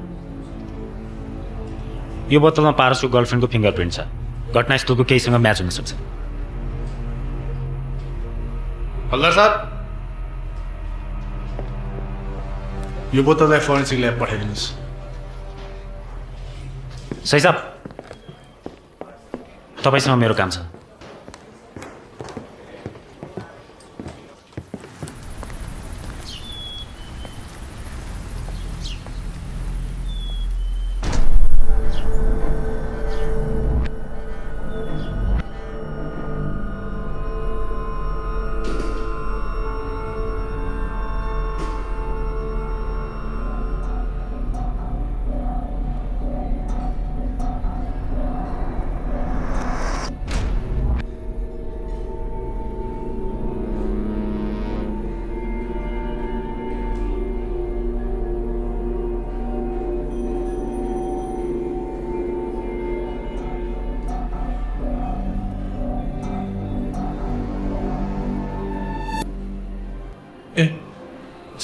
यो बोतलमा पारसको गर्लफ्रेन्डको फिङ्गरप्रिन्ट छ, घटनास्थलको केहीसँग म्याच हुनसक्छ। हल्दार साहब, यो बोतललाई फोरेन्सिक ल्याब पठाइदिनुहोस्। सही साहब, तपाईँसँग मेरो काम छ।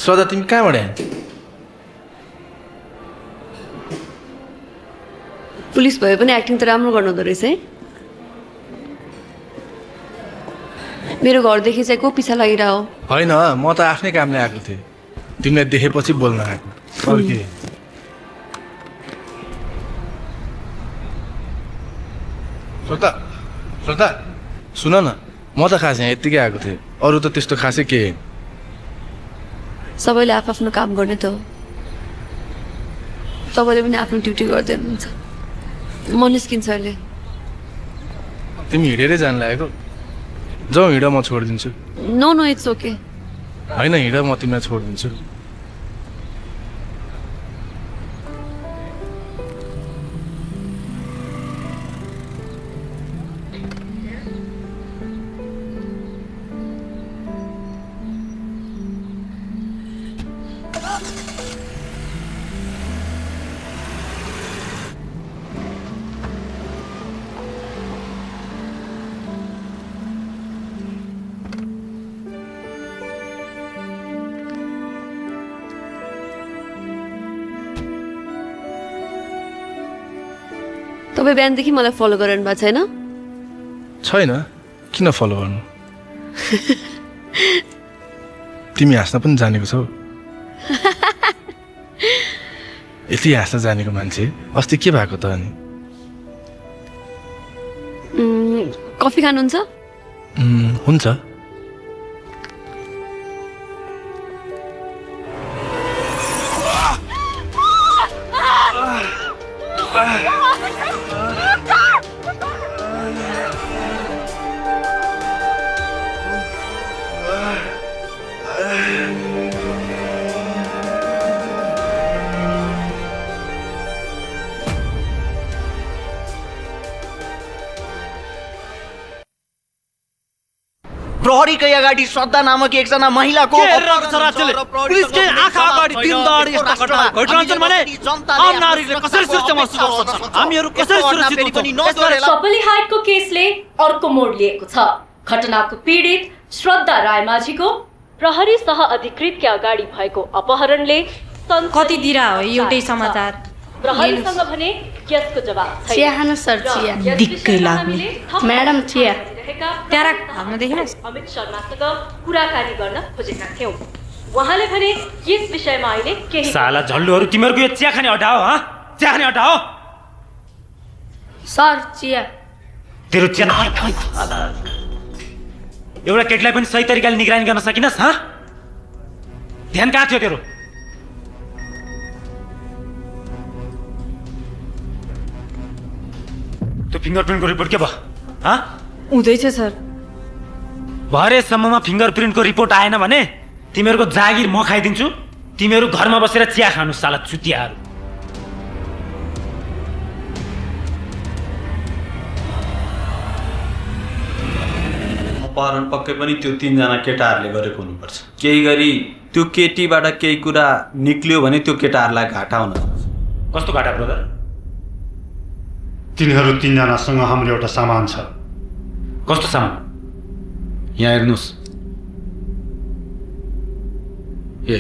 श्रद्धा तिमी कहाँबाट आयो पुलिस भए पनि एक्टिङ त राम्रो गर्नुहुँदो रहेछ है मेरो घरदेखि चाहिँ को पिछा लागिरह हो होइन म त आफ्नै कामले आएको थिएँ तिमीलाई देखेपछि बोल्न आएको अरू के श्रद्धा श्रद्धा सुन न म त खास यहाँ यत्तिकै आएको थिएँ अरू त त्यस्तो खासै के सबैले आफ्नो काम गर्ने त हो तपाईँले पनि आफ्नो ड्युटी गर्दै हुनुहुन्छ म निस्किन्छ अहिले तिमी हिँडेरै जानु लागेको जाउँ हिँड म छोडिदिन्छु नो नो इट्स ओके होइन हिँड म तिमीलाई छोडिदिन्छु तपाईँ बिहानदेखि मलाई फलो गरिरहनु भएको छैन छैन किन फलो गर्नु तिमी हाँस्न पनि जानेको छौ यति हाँस्न जानेको मान्छे अस्ति के भएको त अनि कफी खानुहुन्छ हुन्छ प्रहरीकै अगाडि श्रद्धा नामक एकजना महिलाको पुलिसकै आँखा अगाडि दिनदहाडे यस्ता घटना घटिरहन्छन् भने आम नागरिकले कसरी सुरक्षा महसुस गर्न सक्छ हामीहरू कसरी सुरक्षित हुन्छौँ सबली हाइटको केसले अर्को मोड लिएको छ घटनाको पीडित श्रद्धा रायमाझीको प्रहरी सह अधिकृतकै अगाडि भएको अपहरणले कति दिरा हो एउटै समाचार प्रहरीसँग भने यसको जवाब छैन चिया खानु सर चिया दिक्कै लाग्ने म्याडम चिया त्यारा हाल्न देखिनुहोस् अमित शर्मासँग कुराकानी गर्न खोजेका थियौँ उहाँले भने यस विषयमा अहिले केही साला झल्लुहरू तिमीहरूको यो चिया खाने अड्डा हो चिया खाने अड्डा हो सर चिया तेरो चिया एउटा केटीलाई पनि सही तरिकाले निगरानी गर्न सकिनस् ध्यान कहाँ थियो तेरो त्यो फिङ्गरप्रिन्टको रिपोर्ट के भयो हुँदैछ सर भरेसम्ममा फिङ्गरप्रिन्टको रिपोर्ट आएन भने तिमीहरूको जागिर म खाइदिन्छु तिमीहरू घरमा बसेर चिया खानु साला चुतियाहरू अपहरण पक्कै पनि त्यो तीनजना केटाहरूले गरेको हुनुपर्छ केही गरी त्यो केटीबाट केही कुरा निक्लियो भने त्यो केटाहरूलाई घाटा हुन कस्तो घाटा ब्रदर तिनीहरू तीनजनासँग हाम्रो एउटा सामान छ कस्तो सामान यहाँ हेर्नुहोस् ए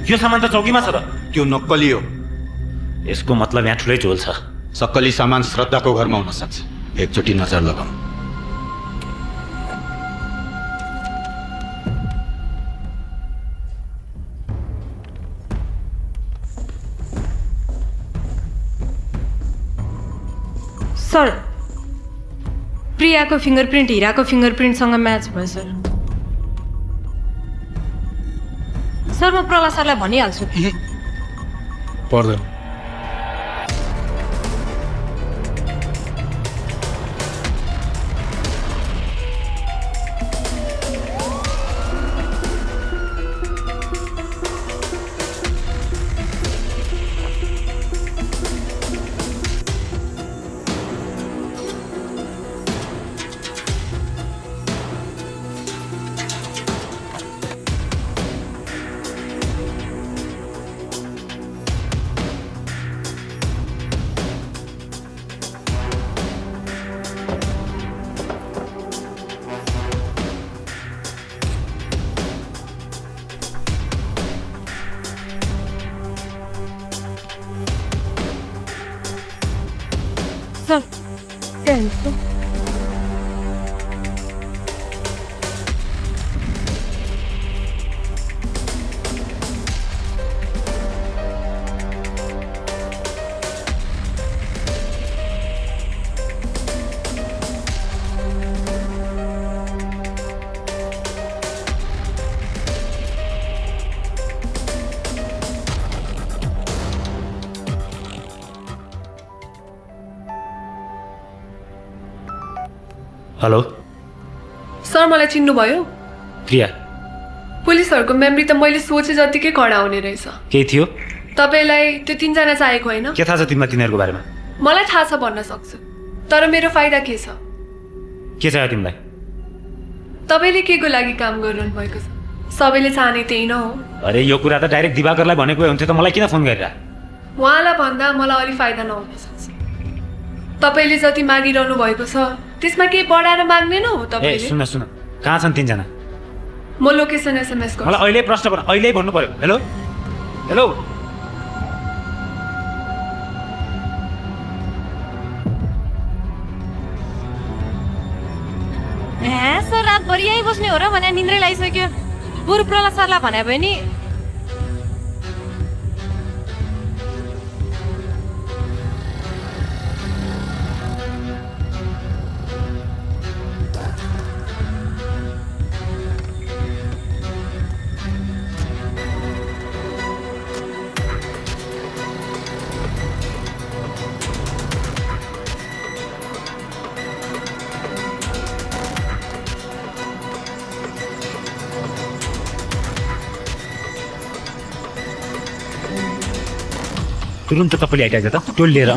यो सामान त चौकीमा छ त त्यो नक्कली हो यसको मतलब यहाँ ठुलै झोल छ सक्कली सामान श्रद्धाको घरमा हुन सक्छ एकचोटि नजर लगाऊ सर प्रियाको फिङ्गरप्रिन्ट हिराको फिङ्गरप्रिन्टसँग म्याच भयो सर सर म प्रहलाद सरलाई भनिहाल्छु पर्दैन सर त्यहाँ हेलो सर मलाई चिन्नुभयो प्रिया पुलिसहरूको मेमोरी त मैले सोचे जतिकै कडा हुने रहेछ केही थियो तपाईँलाई त्यो 3 जना चाहिएको होइन के थाहा छ तिमीलाई तिनीहरूको बारेमा मलाई थाहा छ भन्न सक्छु तर मेरो फाइदा के छ के चाहियो तिमीलाई तपाईँले के को लागि काम गरिरहनु भएको छ सबैले चाहने त्यही न हो अरे यो कुरा त डाइरेक्ट दिवाकरलाई भनेको भए हुन्थ्यो त मलाई किन फोन गरिरा उहाँलाई भन्दा मलाई अलि फाइदा नहुन सक्छ तपाईँले जति मागिरहनु भएको छ त्यसमा केही बढाएर माग्दैन हो ए तपाईँले सुन सुन कहाँ छन् 3 जना म लोकेसन एसएमएस गर्छु मलाई अहिले प्रश्न गर अहिले भन्नु पर्यो हेलो हेलो सर रातभरि यहीँ बस्ने हो र भने निन्द्रै लागिसक्यो बरु प्रहलाद सरलाई भने भयो नि तुरुन्त तपाईँले आइटाइज त टोल लिएर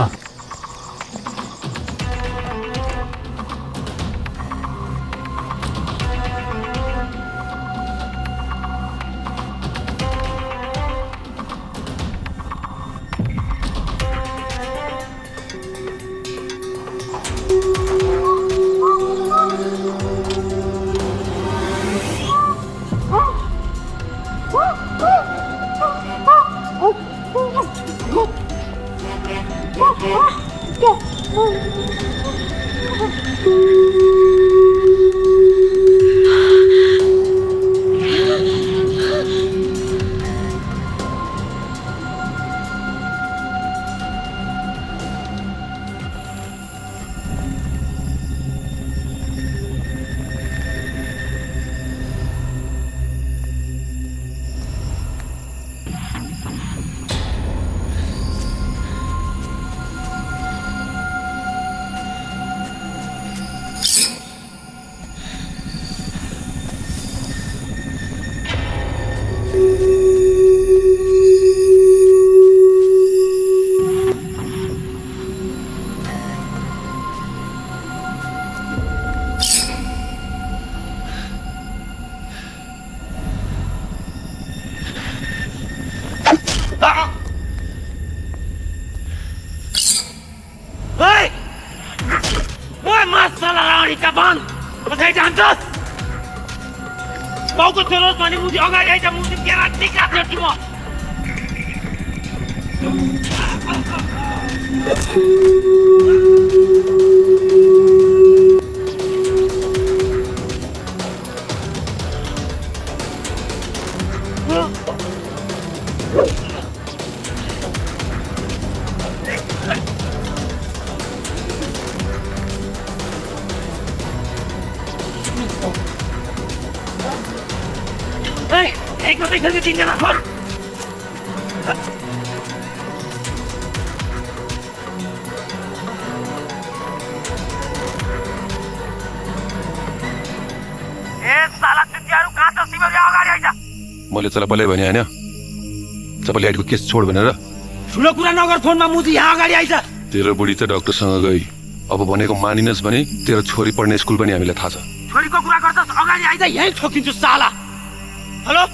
बाउको छोरो भने मुजी अगाडि आइज मुजी केरा टिका थियो म एक मात्रै खेल्छ 3 जना छोड मैले तँलाई पहिल्यै भने होइन सबैले लाइटको केस छोड भनेर ठुलो कुरा नगर फोनमा मुजी यहाँ अगाडि आइज तेरो बुढी त डाक्टरसँग गई अब भनेको मानिनस् भने तेरो छोरी पढ्ने स्कुल पनि हामीलाई थाहा छ छोरीको कुरा गर्छस् अगाडि आइज यही ठोकिन्छु साला हेलो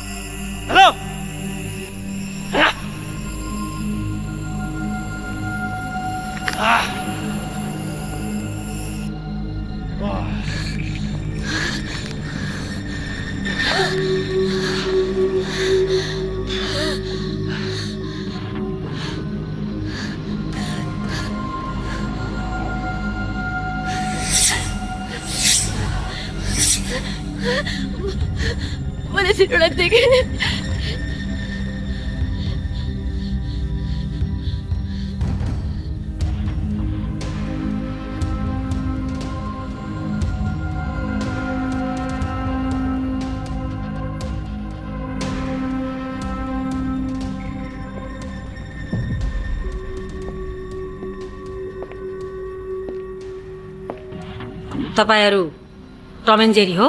हेलो एउटा देखेँ तपाईहरु टम एन्ड जेरी हो?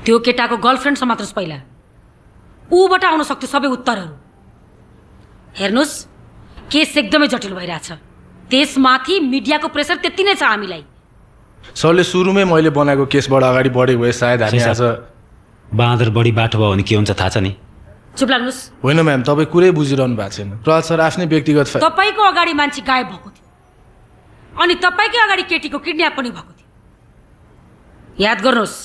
त्यो केटाको गर्लफ्रेन्ड समात्रोस् पहिला। ऊबाट आउन सक्थ्यो सबै उत्तरहरू। हेर्नुस्, केस एकदमै जटिल भइरहेछ। त्यसमाथि मिडियाको प्रेसर त्यति नै छ हामीलाई। सरले सुरुमै मैले बनाएको केसबाट अगाडि बढेको भए सायद हामी आज बाँदर बढी बाटो भयो भने के हुन्छ थाहा छ नि? चुप लाग्नुस्। होइन म्याम, तपाईँ कुरै बुझिरहनु भएको छैन। प्रहलाद सर आफ्नै व्यक्तिगत तपाईँको अगाडि मान्छे गायब भएको थियो अनि तपाईँकै अगाडि केटीको किडन्याप पनि भएको थियो। याद गर्नुहोस्,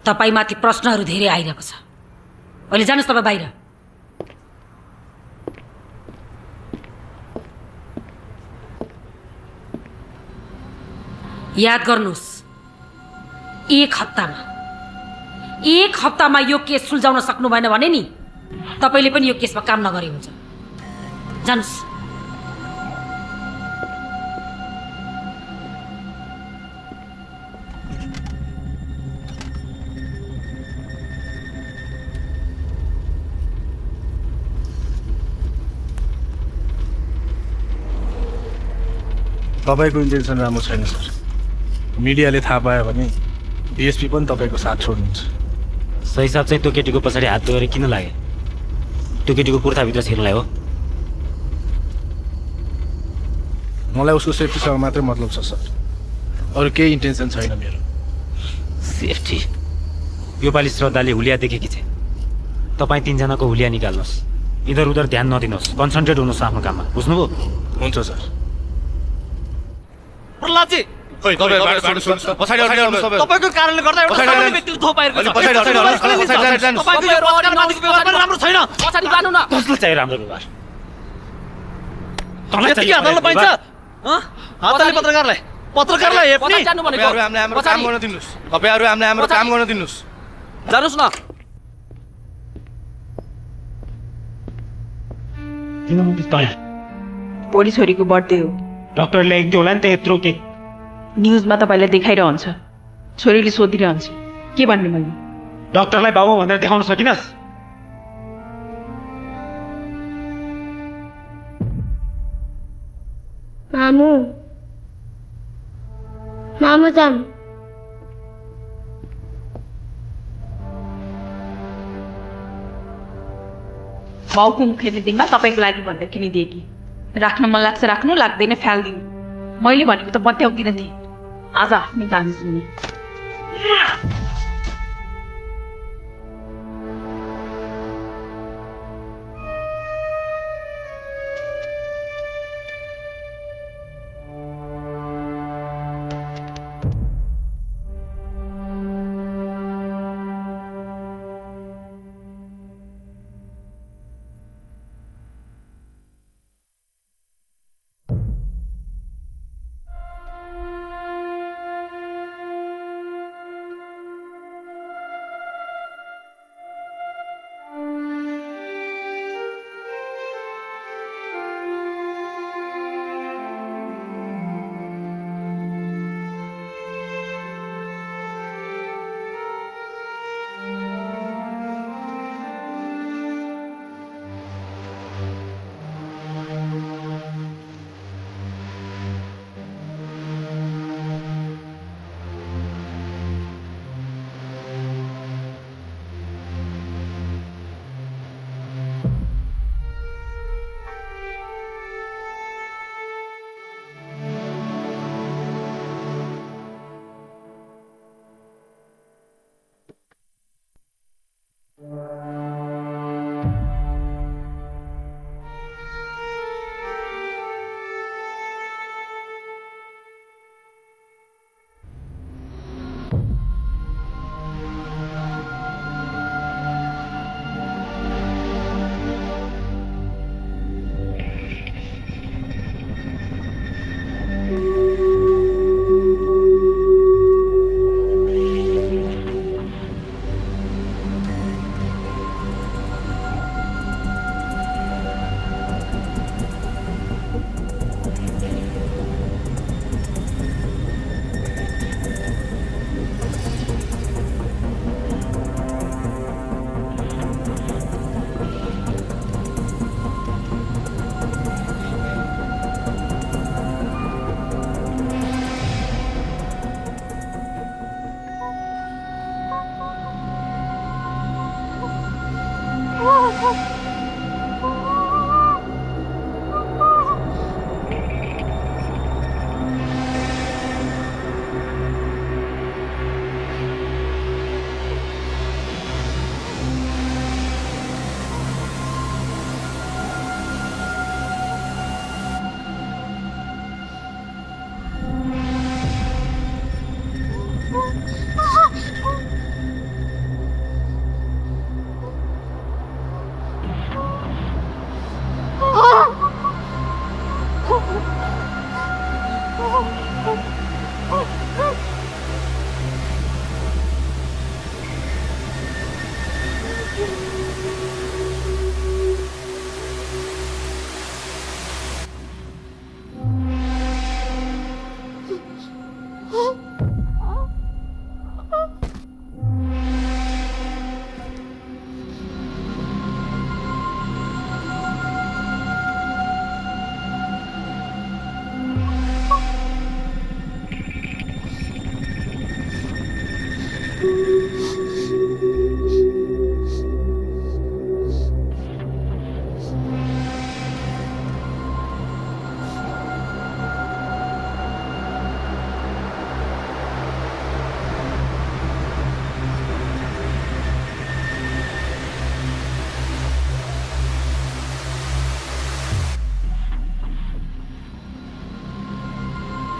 तपाईँमाथि प्रश्नहरू धेरै आइरहेको छ। अहिले जानुहोस् तपाईँ बाहिर। याद गर्नुहोस्, एक हप्तामा यो केस सुल्झाउन सक्नु भएन भने नि तपाईँले पनि यो केसमा काम नगरे हुन्छ। जानुहोस्। तपाईँको इन्टेन्सन राम्रो छैन सर। मिडियाले थाहा पायो भने डिएसपी पनि तपाईँको साथ छोड्नुहुन्छ। सही साथ चाहिँ त्यो केटीको पछाडि हात धोएर किन लागे? त्यो केटीको कुर्ताभित्र छिर्नलाई हो? मलाई उसको सेफ्टीसँग मात्रै मतलब छ सर, अरू केही इन्टेन्सन छैन मेरो। सेफ्टी? योपालि श्रद्धाले हुलिया देखेकी थिए। तपाईँ तिनजनाको हुलिया निकाल्नुहोस्। इधर उधर ध्यान नदिनुहोस्, कन्सन्ट्रेट हुनुहोस् आफ्नो काममा, बुझ्नुभयो? हुन्छ सर। प्रहलादजी, तपाईँको कारणले गर्दा एउटा सामान्य व्यक्तिको थो पाएको छ। तपाईँको यो पत्रकारमाथिको व्यवहार पनि राम्रो छैन। पछाडि जानु न। कसलाई चाहियो राम्रो व्यवहार? यतिकै हातले पाइन्छ? हातले पत्रकारलाई हेप्ने? तपाईँहरू हामीलाई हाम्रो काम गर्न दिनुहोस्। तपाईँहरू हामीलाई हाम्रो काम गर्न दिनुहोस्। जानुहोस् न। भोलि छोरीको बर्थडे हो। डक्टरले लेखिदियो होला नि त यत्रो केक। न्युजमा तपाईँलाई देखाइरहन्छ, छोरीले सोधिरहन्छ के भन्ने मैले। डक्टरलाई बाबु भनेर देखाउन सकिनस्? मामु जाम। बाउको मुखले दिनमा तपाईँको लागि भनेर किनिदिए कि राख्न मन लाग्छ राख्नु, लाग्दैन फ्यालिदिनु। मैले भनेको त बत्याउँदिन थिएँ। आज आफ्नै काम सुने।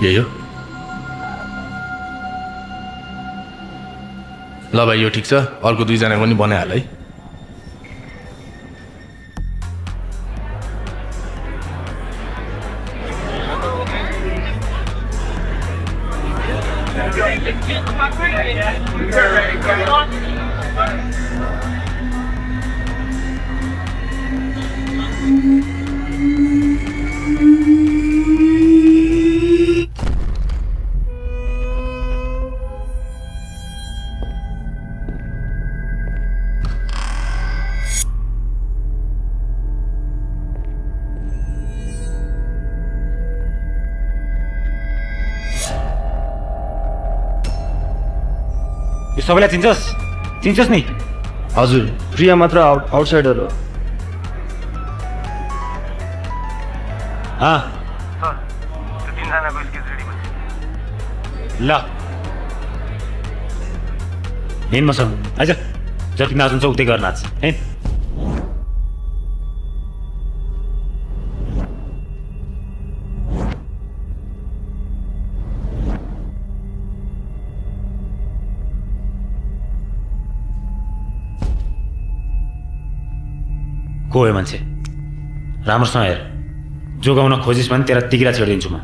यही हो ल भाइ यो ठिक छ अर्को 2 जनाको पनि बनाइहाल है यो सबैलाई चिन्छस् नि हजुर प्रिया मात्र आउटसाइडर हो ल हिँड मसँग आइज जति नाच्नु उतै गर्न नाच हिँड को हो मान्छे राम्रोसँग हेर जोगाउन खोजिस् भने तेरा तिगिरा छेडिदिन्छु म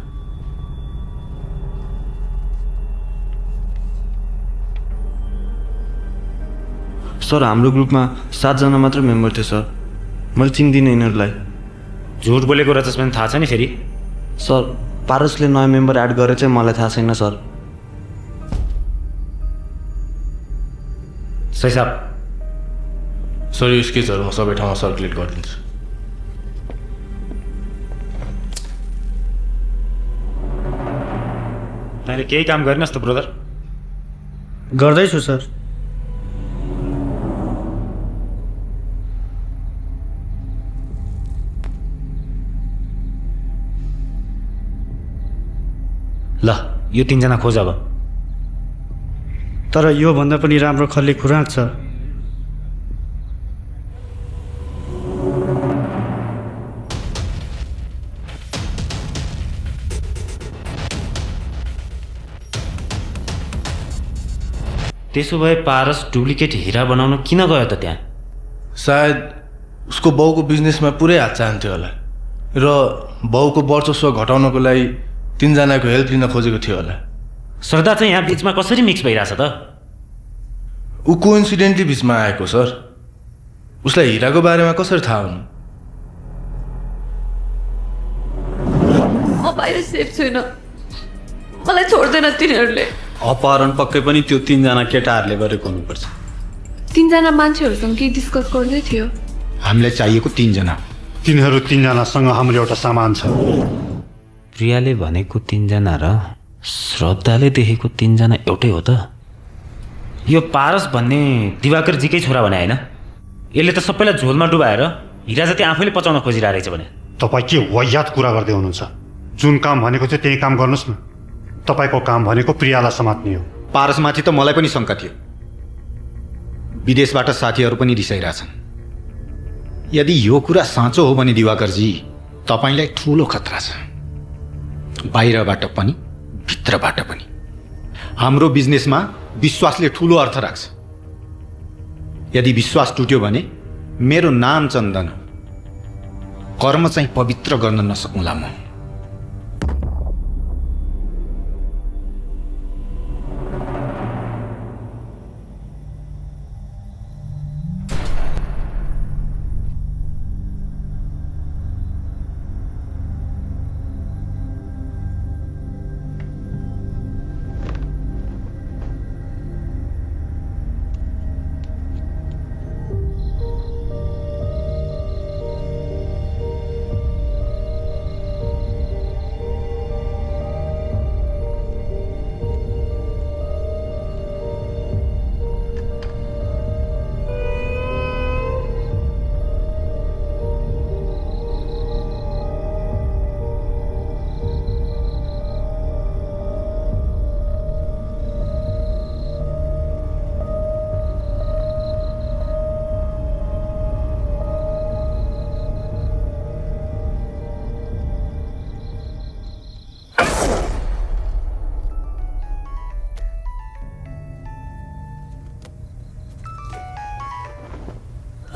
सर हाम्रो ग्रुपमा 7 जना मात्र मेम्बर थियो सर मैले चिन्दिनँ यिनीहरूलाई झुट बोलेको रहेछस् भने थाहा छ नि फेरि सर पारसले नयाँ मेम्बर एड गरे चाहिँ मलाई थाहा छैन सर सही साहब सर यो स्केचहरू म सबै ठाउँमा सर्कुलेट गरिदिन्छु तैँले केही काम गरिनस् त ब्रदर गर्दैछु सर ल यो 3 जना खोज अब तर यो भन्दा पनि राम्रो खल्ली खुराक छ त्यसो भए पारस डुप्लिकेट हिरा बनाउन किन गयो त त्यहाँ सायद उसको बाउको बिजनेसमा पुरै हात चाहन्थ्यो होला र बाउको वर्चस्व घटाउनको लागि 3 जनाको हेल्प लिन खोजेको थियो होला श्रद्धा चाहिँ यहाँ बिचमा कसरी मिक्स भइरहेछ त ऊ कोइन्सिडेन्टली बिचमा आएको सर उसलाई हिराको बारेमा कसरी थाहा हुनु म बाहिर सेफ छैन मलाई छोड्दैन तिनीहरूले अपहरण पक्कै पनि त्यो 3 जना केटाहरूले गरेको हुनुपर्छ 3 जना मान्छेहरूसँग के डिस्कस गर्दै थियो हामीलाई चाहिएको 3 जना तिनीहरू 3 जनासँग हाम्रो एउटा सामान छ प्रियाले भनेको 3 जना र श्रद्धाले देखेको 3 जना एउटै हो त यो पारस भन्ने दिवाकर जीकै छोरा भने हैन यसले त सबैलाई झोलमा डुबाएर हिरा जति आफैले पचाउन खोजिरहेको रहेछ भने तपाईँ के वायात कुरा गर्दै हुनुहुन्छ? जुन काम भनेको थियो त्यही काम गर्नुहोस् न। तपाईँको काम भनेको प्रियालाई समात्ने हो। पारसमाथि त मलाई पनि शङ्का थियो। विदेशबाट साथीहरू पनि रिसाइरहेछन्। यदि यो कुरा साँचो हो भने दिवाकरजी तपाईँलाई ठुलो खतरा छ, बाहिरबाट पनि भित्रबाट पनि। हाम्रो बिजनेसमा विश्वासले ठुलो अर्थ राख्छ। यदि विश्वास टुट्यो भने मेरो नाम चन्दन हो, कर्म चाहिँ पवित्र गर्न नसक्नुला म।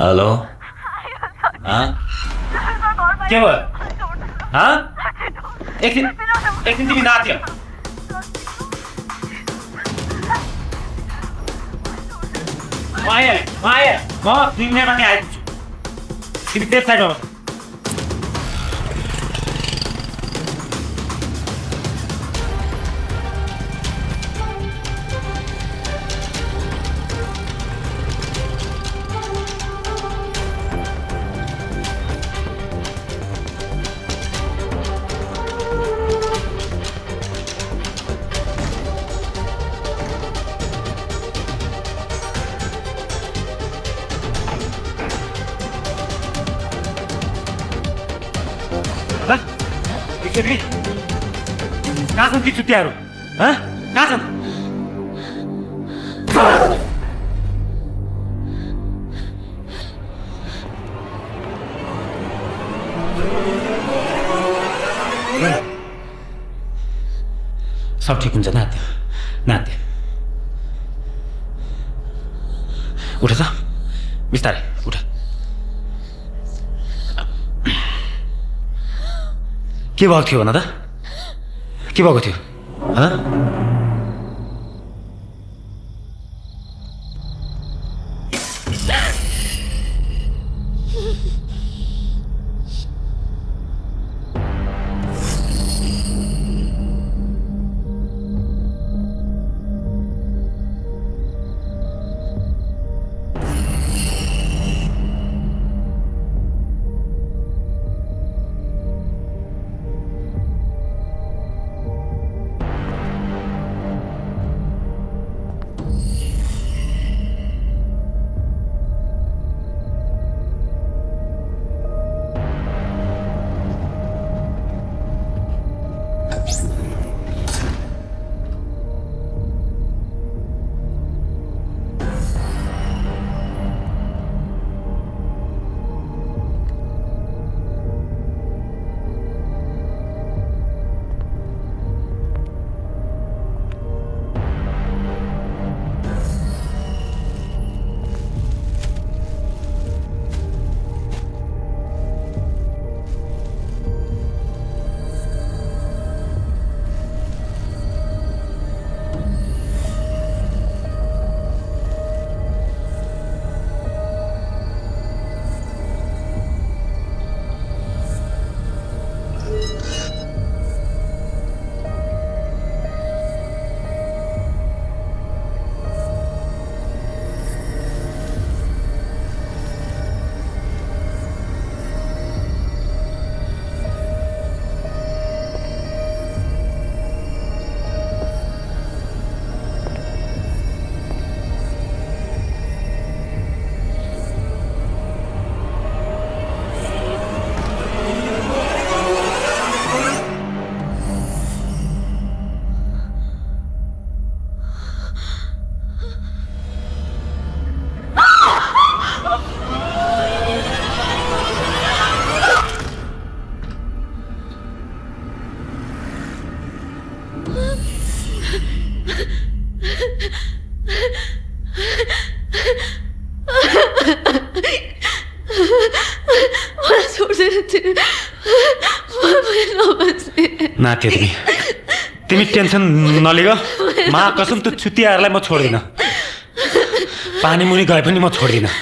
हेलो के भयो? एकछिन तिमी नाच्यो। म 2 मिनटमा नि आइपुग्छु। तिमी त्यस साइडमा बस। कहाँ छन् ती चुतियाहरू? कहाँ छन्? सब ठिक हुन्छ नात्य उठ त बिस्तारै उठ। के भएको थियो भन त? के भएको थियो? नाथ्यो तिमी टेन्सन नलिग मा कसम त्यो छुट्टियाहरूलाई म छोड्दिनँ पानी मुनि गए पनि म छोड्दिनँ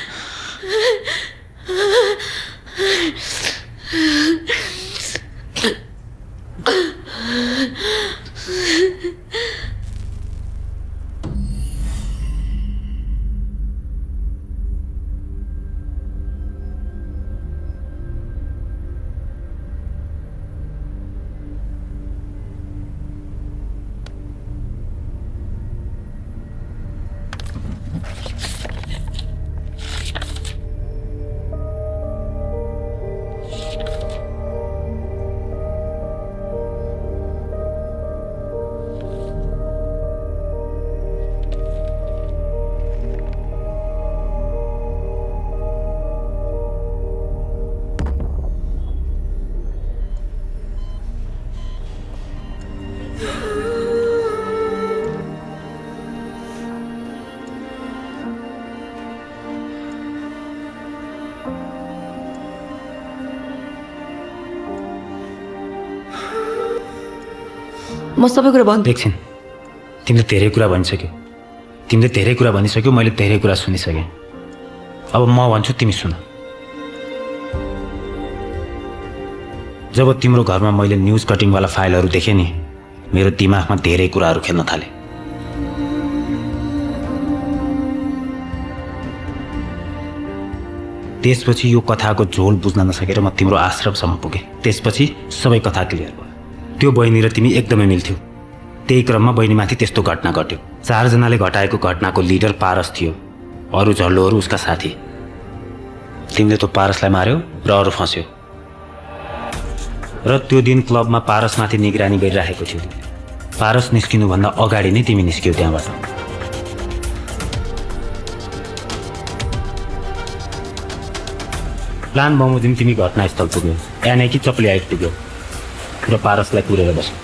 म सबै कुरा भन्छु एकछिन तिमीले धेरै कुरा भनिसक्यौ तिमीले धेरै कुरा भनिसक्यौ मैले धेरै कुरा सुनिसकेँ अब म भन्छु तिमी सुन जब तिम्रो घरमा मैले न्युज कटिङवाला फाइलहरू देखेँ नि मेरो दिमागमा धेरै कुराहरू खेल्न थाले त्यसपछि यो कथाको झोल बुझ्न नसकेर म तिम्रो आश्रमसम्म पुगेँ त्यसपछि सबै कथा क्लियर भयो त्यो बहिनी र तिमी एकदमै मिल्थ्यौ त्यही क्रममा बहिनीमाथि त्यस्तो घटना घट्यो 4 जनाले घटाएको घटनाको लिडर पारस थियो अरू झल्लोहरू उसका साथी तिमीले त्यो पारसलाई मार्यौ र अरू फस्यो र त्यो दिन क्लबमा पारसमाथि निगरानी गरिराखेको थियो पारस निस्किनुभन्दा अगाडि नै तिमी निस्क्यौ त्यहाँबाट प्लान बमोजिम तिमी घटनास्थल पुग्यौ यानी कि चप्ली आइपुग्यौ र पारसलाई पुरेर बस्यो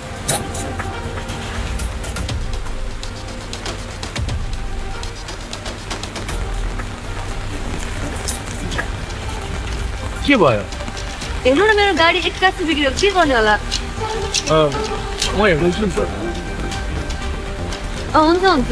के भयो हेर्नु न मेरो गाडी एक्कासी बिग्रियो के गर्ने होला म हेर्दैछु हुन्छ हुन्छ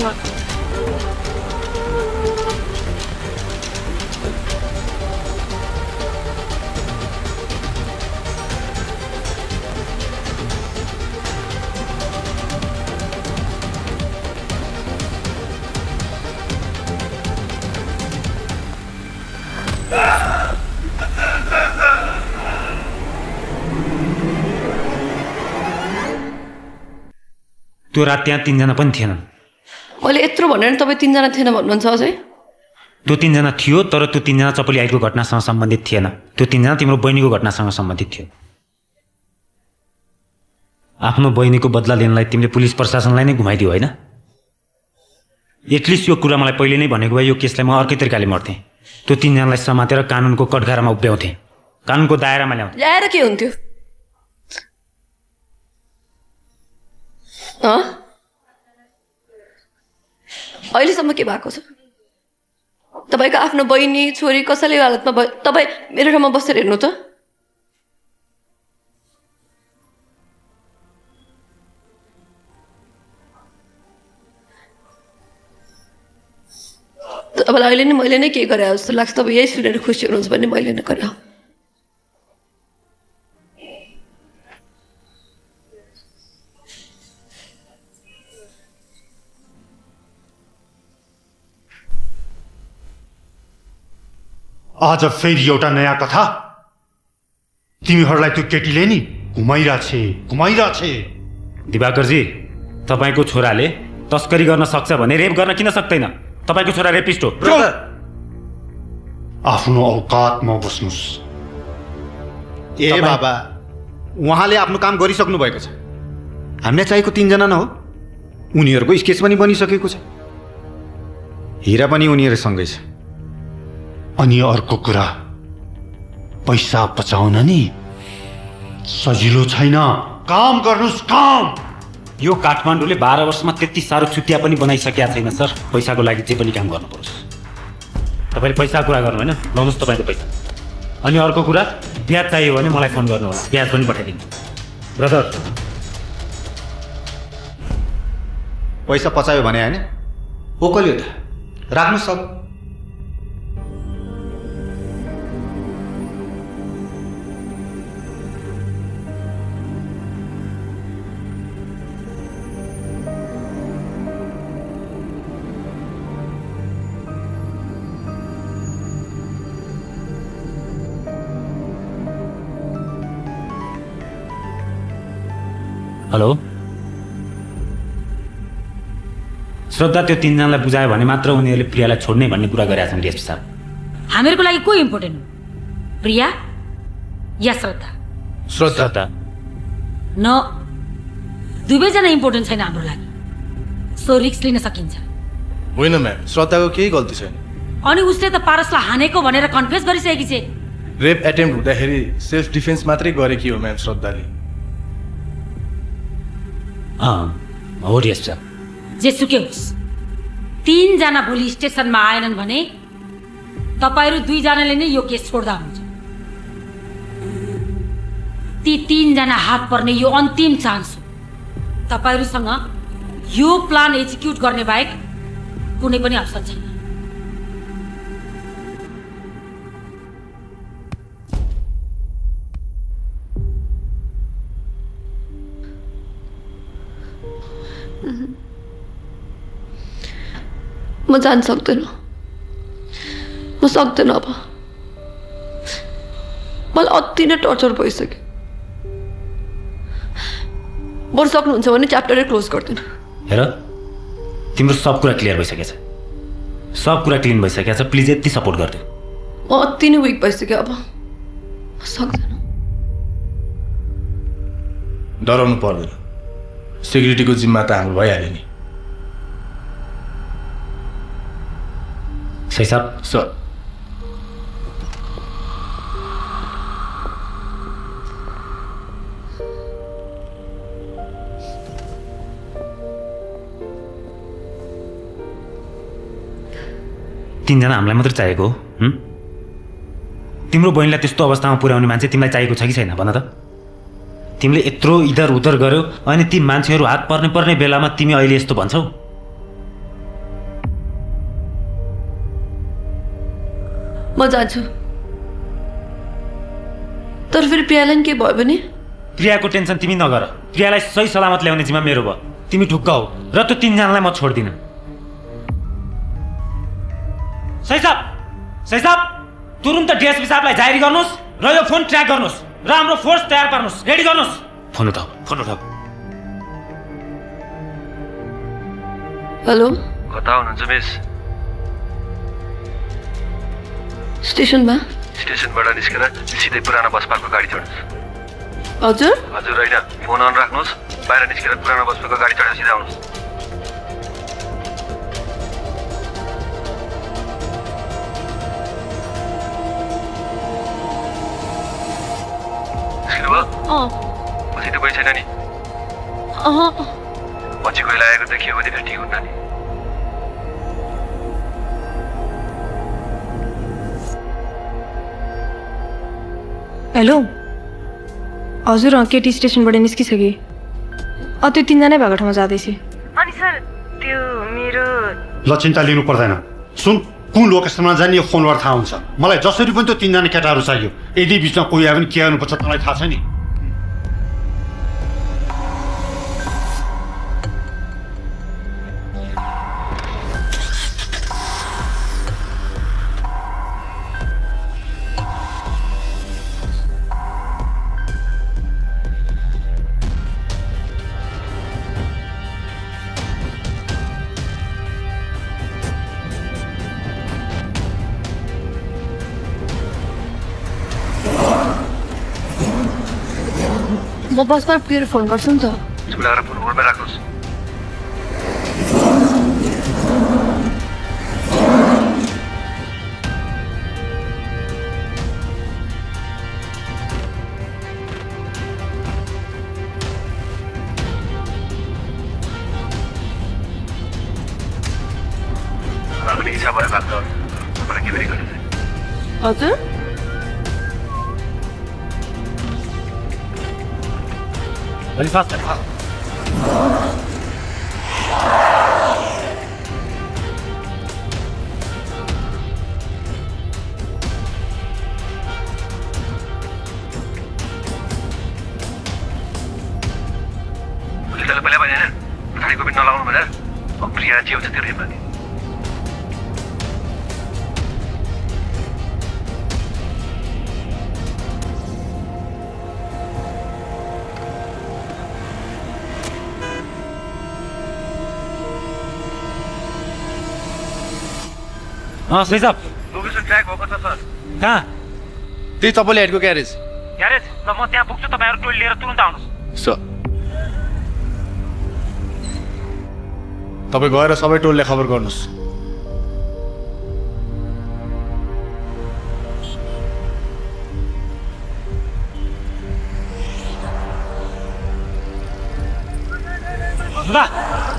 त्यो रात त्यहाँ 3 जना पनि थिएनन् मैले यत्रो भनेर नि तपाईँ 3 जना थिएन भन्नुहुन्छ अझै त्यो 3 जना थियो तर त्यो 3 जना चपली आइको घटनासँग सम्बन्धित थिएन त्यो 3 जना तिम्रो बहिनीको घटनासँग सम्बन्धित थियो आफ्नो बहिनीको बदला लिनलाई तिमीले पुलिस प्रशासनलाई नै घुमाइदियो होइन एटलिस्ट यो कुरा मलाई पहिले नै भनेको भए यो केसलाई म अर्कै तरिकाले मर्थेँ त्यो 3 जनालाई समातेर कानुनको कठघरामा उभ्याउँथेँ कानुनको दायरामा ल्याउँथेँ ल्याएर के हुन्थ्यो अहिलेसम्म के भएको छ तपाईँको आफ्नो बहिनी छोरी कसैले हालतमा भयो तपाईँ मेरो ठाउँमा बसेर हेर्नु त तपाईँलाई अहिले नै मैले नै के गरे जस्तो लाग्छ तपाईँ यही सुनेर खुसी हुनुहुन्छ भने मैले नै गरे आज फेरि एउटा नयाँ कथा तिमीहरूलाई त्यो केटीले नि घुमाइरहेछ दिवाकरजी तपाईँको छोराले तस्करी गर्न सक्छ भने रेप गर्न किन सक्दैन तपाईँको छोरा रेपिस्ट हो आफ्नो औकातमा बस्नुस् ए बाबा उहाँले आफ्नो काम गरिसक्नु भएको छ हामीलाई चाहिएको 3 जना न हो उनीहरूको स्केच पनि बनिसकेको छ हिरा पनि उनीहरूसँगै छ अनि अर्को कुरा पैसा बचाउन नि सजिलो छैन काम गर्नुस् काम यो काठमाडौँले 12 वर्षमा त्यति साह्रो छुट्टिया पनि बनाइसकेका छैन सर पैसाको लागि जे पनि काम गर्नु पर्छ तपाईँले पैसा कुरा गर्नु होइन लाउनुहोस् तपाईँको पैसा अनि अर्को कुरा ब्याज चाहियो भने मलाई फोन गर्नु होला ब्याज पनि पठाइदिनु ब्रदर पैसा पचायो भने होइन ओकल्यो त राख्नु सब हेलो श्रद्धा त्यो तिनजनालाई बुझायो भने मात्र उनीहरूले प्रियालाई छोड्ने भन्ने कुरा गरेका छन् डिएसपी साहब हामीहरूको लागि को इम्पोर्टेन्ट हो प्रिया या श्रद्धा श्रद्धा न दुवैजना इम्पोर्टेन्ट छैन हाम्रो लागि सो रिक्स लिन सकिन्छ होइन म्याम श्रद्धाको केही गल्ती छैन अनि उसले त पारसलाई हानेको भनेर कन्फेस गरिसकेकी छे रेप एटेम्प्ट हुँदाखेरि सेल्फ डिफेन्स मात्रै गरेकी हो म्याम श्रद्धाले हो डिएसपी साहब जेसुकै होस् तीनजना भोलि स्टेसनमा आएनन् भने तपाईँहरू दुईजनाले नै यो केस छोड्दा हुन्छ ती तीनजना हात पर्ने यो अन्तिम चान्स हो तपाईँहरूसँग यो प्लान एक्जिक्युट गर्ने बाहेक कुनै पनि अप्सन छैन म जान सक्दैन म सक्दैन अब मलाई अति नै टर्चर भइसक्यो बरु सक्नुहुन्छ भने च्याप्टरै क्लोज गरिदिनु हेर तिम्रो सब कुरा क्लियर भइसकेछ सब कुरा क्लिन भइसकेछ प्लिज यति सपोर्ट गरिदियो म अति नै विक भइसक्यो अब म सक्दैन डराउनु पर्दैन सेक्युरिटीको जिम्मा त हाम्रो भइहाल्यो नि सही साहब सर तीनजना हामीलाई मात्रै चाहिएको हो तिम्रो बहिनीलाई त्यस्तो अवस्थामा पुर्याउने मान्छे तिमीलाई चाहिएको छ कि छैन भन त तिमीले यत्रो इधर उधर गर्यो अनि ती मान्छेहरू हात पर्ने बेलामा तिमी अहिले यस्तो भन्छौ म जान्छु तर फेरि प्रियालाई के भयो भने प्रियाको टेन्सन तिमी नगर प्रियालाई सही सलामत ल्याउने जिम्मा मेरो भयो तिमी ढुक्क हौ र त्यो तीनजनालाई म छोड्दिनँ सही साहब तुरुन्त डिएसपी साहबलाई जारी गर्नुहोस् र यो फोन ट्र्याक गर्नुहोस् र हाम्रो फोर्स तयार पार्नुहोस् रेडी गर्नुहोस् फोन उठाऊ हेलो कता हुनुहुन्छ मिस स्टेसनमा स्टेसनबाट निस्केर सिधै पुरानो बस पार्कको गाडी चढ्नुहोस् हजुर हजुर होइन फोन अन राख्नुहोस् बाहिर निस्केर पुरानो बस पार्कको गाडी चढेर सिधै आउनुहोस् पछि त कोही छैन नि पछि कोही लागेको देखियो भने फेरि ठिक हुन्न नि हेलो हजुर केटी स्टेसनबाट निस्किसकेँ त्यो तिनजनै भएको ठाउँमा जाँदैछ अनि सर त्यो मेरो ल चिन्ता लिनु पर्दैन सुन कुन लोकेसनमा जाने यो फोनबाट थाहा हुन्छ मलाई जसरी पनि त्यो तीनजना केटाहरू चाहियो यदि बिचमा कोही आयो भने के गर्नुपर्छ तँलाई थाहा छ नि म बसमा पुगेर फोन गर्छु नि त लगाएर फोन होल्डमा राख्नुहोस् हजुर अलि फास्ट पहिला भने होइन गाडीको पिट नलाउनु भनेर अब प्रिया च्याउँछ तेरो माथि सुइजअप लोकेसन ट्र्याक भएको छ सर कहाँ त्यही तपाईँले हेडको ग्यारेज ग्यारेज ल म त्यहाँ पुग्छु तपाईँहरू टोल लिएर तुरन्त आउनुहोस् सर तपाईँ गएर सबै टोलले खबर गर्नुहोस्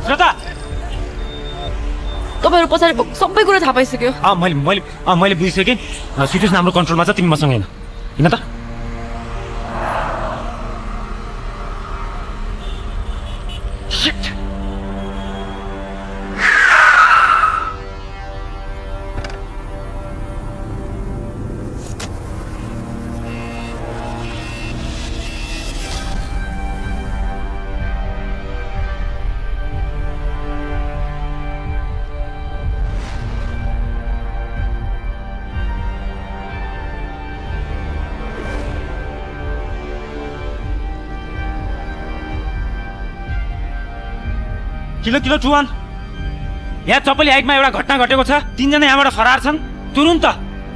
श्रोता तपाईँहरू पछाडि सबै कुरा थाहा पाइसक्यो मैले बुझिसकेँ सिचुएसन हाम्रो कन्ट्रोलमा छ तिमी मसँग होइन त किलो 21 यहाँ चपली हाइटमा एउटा घटना घटेको छ 3 जना यहाँबाट फरार छन् तुरुन्त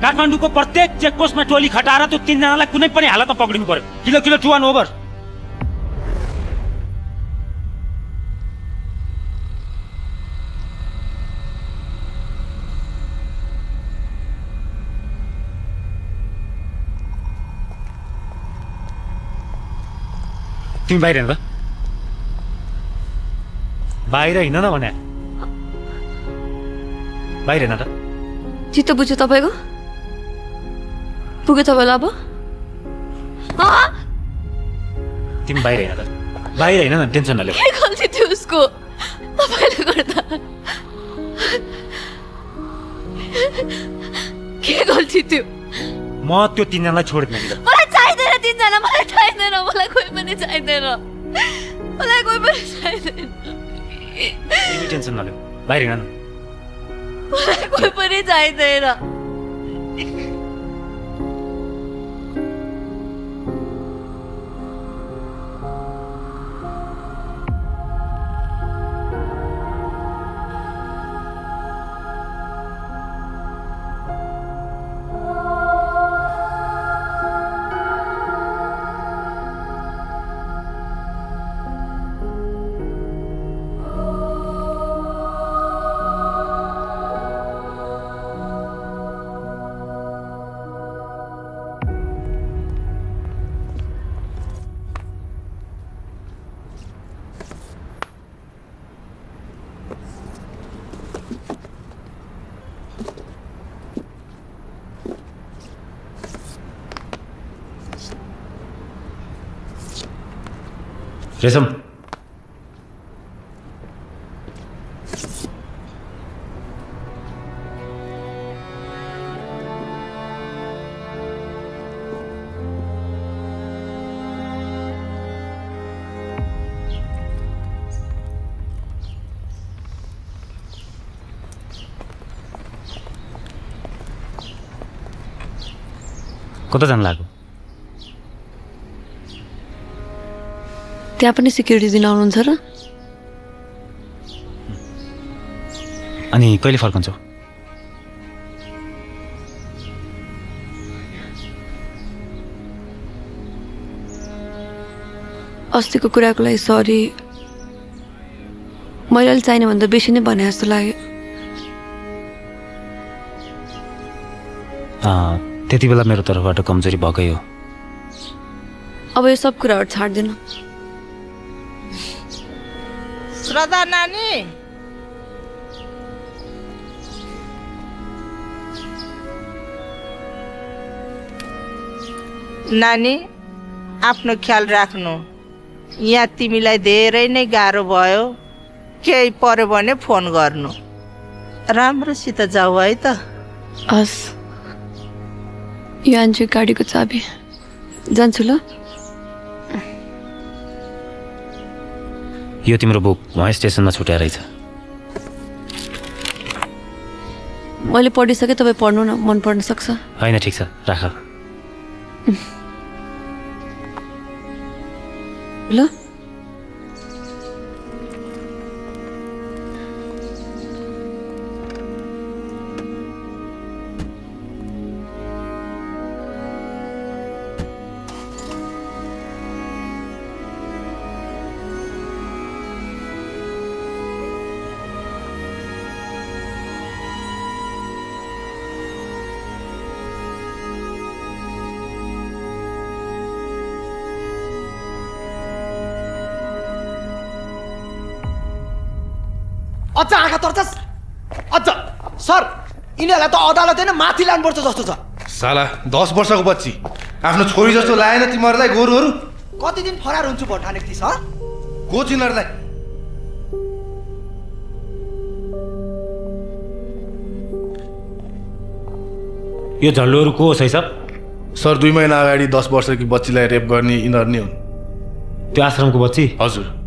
काठमाडौँको प्रत्येक चेकपोस्टमा टोली खटाएर त्यो 3 जनालाई कुनै पनि हालतमा पक्रिनु पर्यो किलो 21 ओभर तिमी बाहिर हेर्नु बाहिर हिँड न भने बाहिर हेर्न त चित्त बुझ्यो तपाईँको पुग्यो तपाईँलाई अब तिमी बाहिर हिँड त बाहिर हिँड न टेन्सन नले के गल्ती थियो उसको तपाईँले गर्दा के गल्ती थियो म त्यो 3 जनालाई छोड्दिन नि मलाई चाहिँदैन 3 जना मलाई चाहिँदैन मलाई कोही पनि चाहिँदैन मलाई कोही पनि चाहिँदैन तिमी टेन्सन नले बाहिर हिँड न मलाई कोही पनि चाहिँदैन रेशम कता जान लाग्यो त्यहाँ पनि सिक्युरिटी दिन आउनुहुन्छ र अनि कहिले फर्कन्छौ अस्तिको कुराको लागि सरी मैले अलि चाहिने भन्दा बेसी नै भने जस्तो लाग्यो त्यति बेला मेरो तर्फबाट कमजोरी भएकै हो अब यो सब कुराहरू छाड्दिनु श्रद्धा नानी नानी आफ्नो ख्याल राख्नु यहाँ तिमीलाई धेरै नै गाह्रो भयो केही पर्यो भने फोन गर्नु राम्रोसित जाऊ है त हस् यो आन्छु गाडीको चाबी जान्छु ल यो तिम्रो बुक उहाँ स्टेसनमा छुट्या रहेछ मैले पढिसकेँ तपाईँ पढ्नु न मन पर्न सक्छ होइन ठिक छ राख ल अझ आँखा तर्छस् अझ सर यिनीहरूलाई त अदालतै नै माथि लानुपर्छ जस्तो छ साला 10 वर्षको बच्ची आफ्नो छोरी जस्तो लाएन तिमीहरूलाई गोरुहरू कति दिन फरार हुन्छु भन्ठानेको थिइस् हँ को तिनीहरूलाई यो झल्लोहरू को हो सही सब सर 2 महिना अगाडि 10 वर्षकी बच्चीलाई रेप गर्ने यिनीहरू नै हुन् त्यो आश्रमको बच्ची हजुर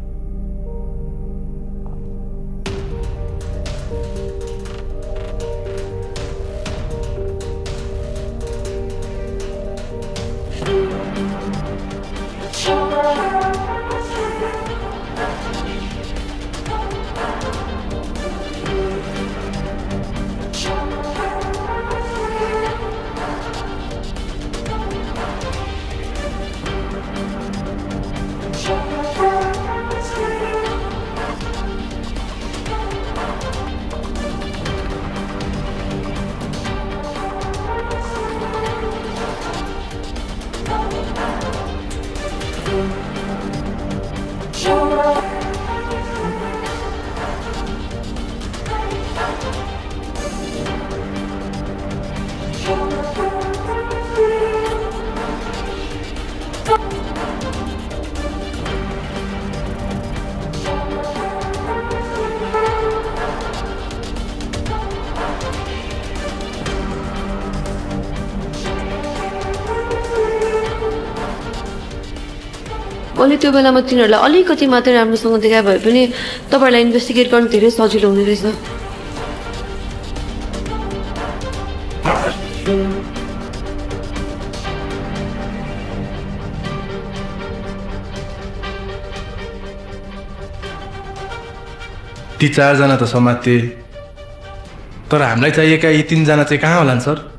अहिले त्यो बेलामा तिनीहरूलाई अलिकति मात्रै राम्रोसँग देखाए भए पनि तपाईँहरूलाई इन्भेस्टिगेट गर्नु धेरै सजिलो हुने रहेछ ती 4 जना त समाते तर हामीलाई चाहिएका यी 3 जना चाहिँ कहाँ होलान् सर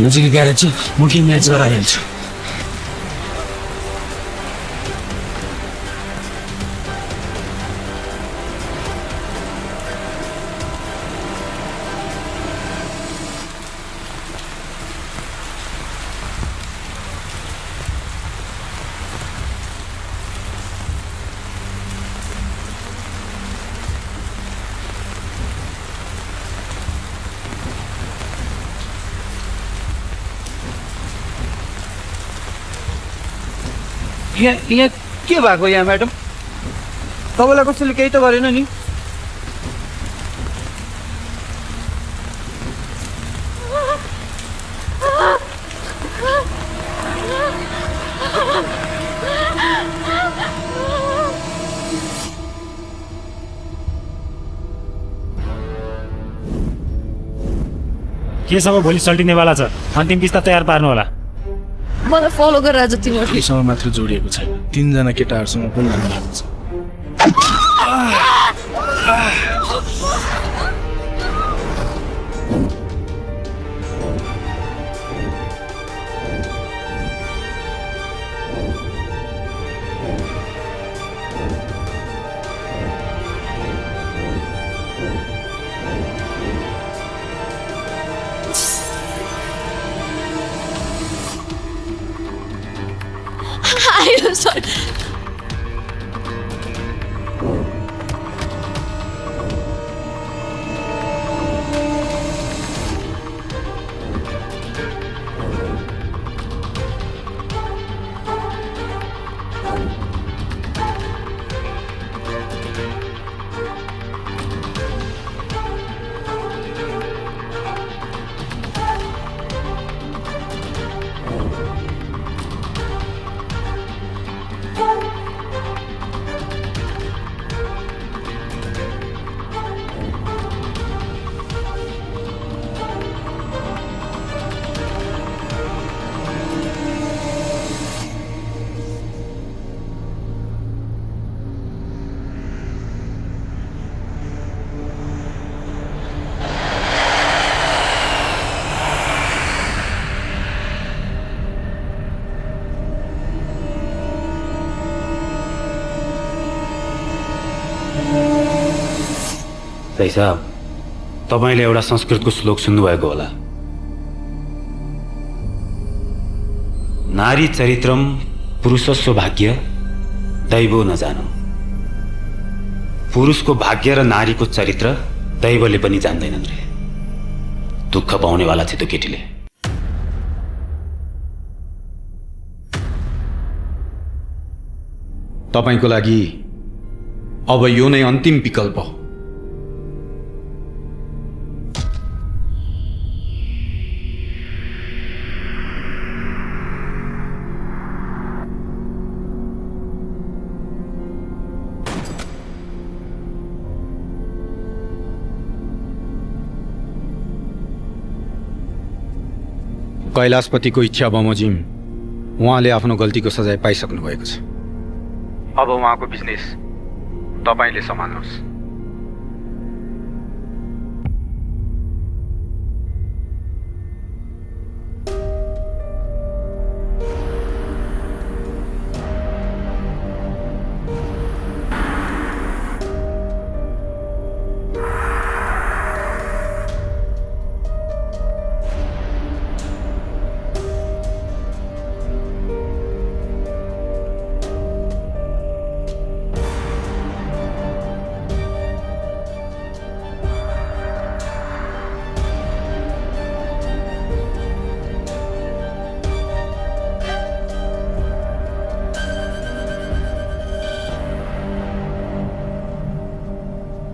नजिकै ग्यारेज छ म कि म्याच गराइहाल्छु यहाँ के भएको यहाँ म्याडम तपाईँलाई कसैले केही त गरेन नि के सब भोलि सल्टिनेवाला छ अन्तिम किस्ता तयार पार्नु होला मलाई फलो गरेर आज तिमीहरू केसँग मात्र जोडिएको छैन 3 जना केटाहरूसँग पनि जोडिएको छ I'm sorry. भाइ साहब तपाईँले एउटा संस्कृतको श्लोक सुन्नुभएको होला नारी चरित्रम पुरुषस्व भाग्य दैवो नजानो पुरुषको भाग्य र नारीको चरित्र दैवले पनि जान्दैनन् रे दुःख पाउनेवाला थियो त्यो केटीले तपाईको लागि अब यो नै अन्तिम विकल्प हो कैलाशपतिको इच्छा बमोजिम उहाँले आफ्नो गल्तीको सजाय पाइसक्नु भएको छ अब उहाँको बिजनेस तपाईले सम्हाल्नुहोस्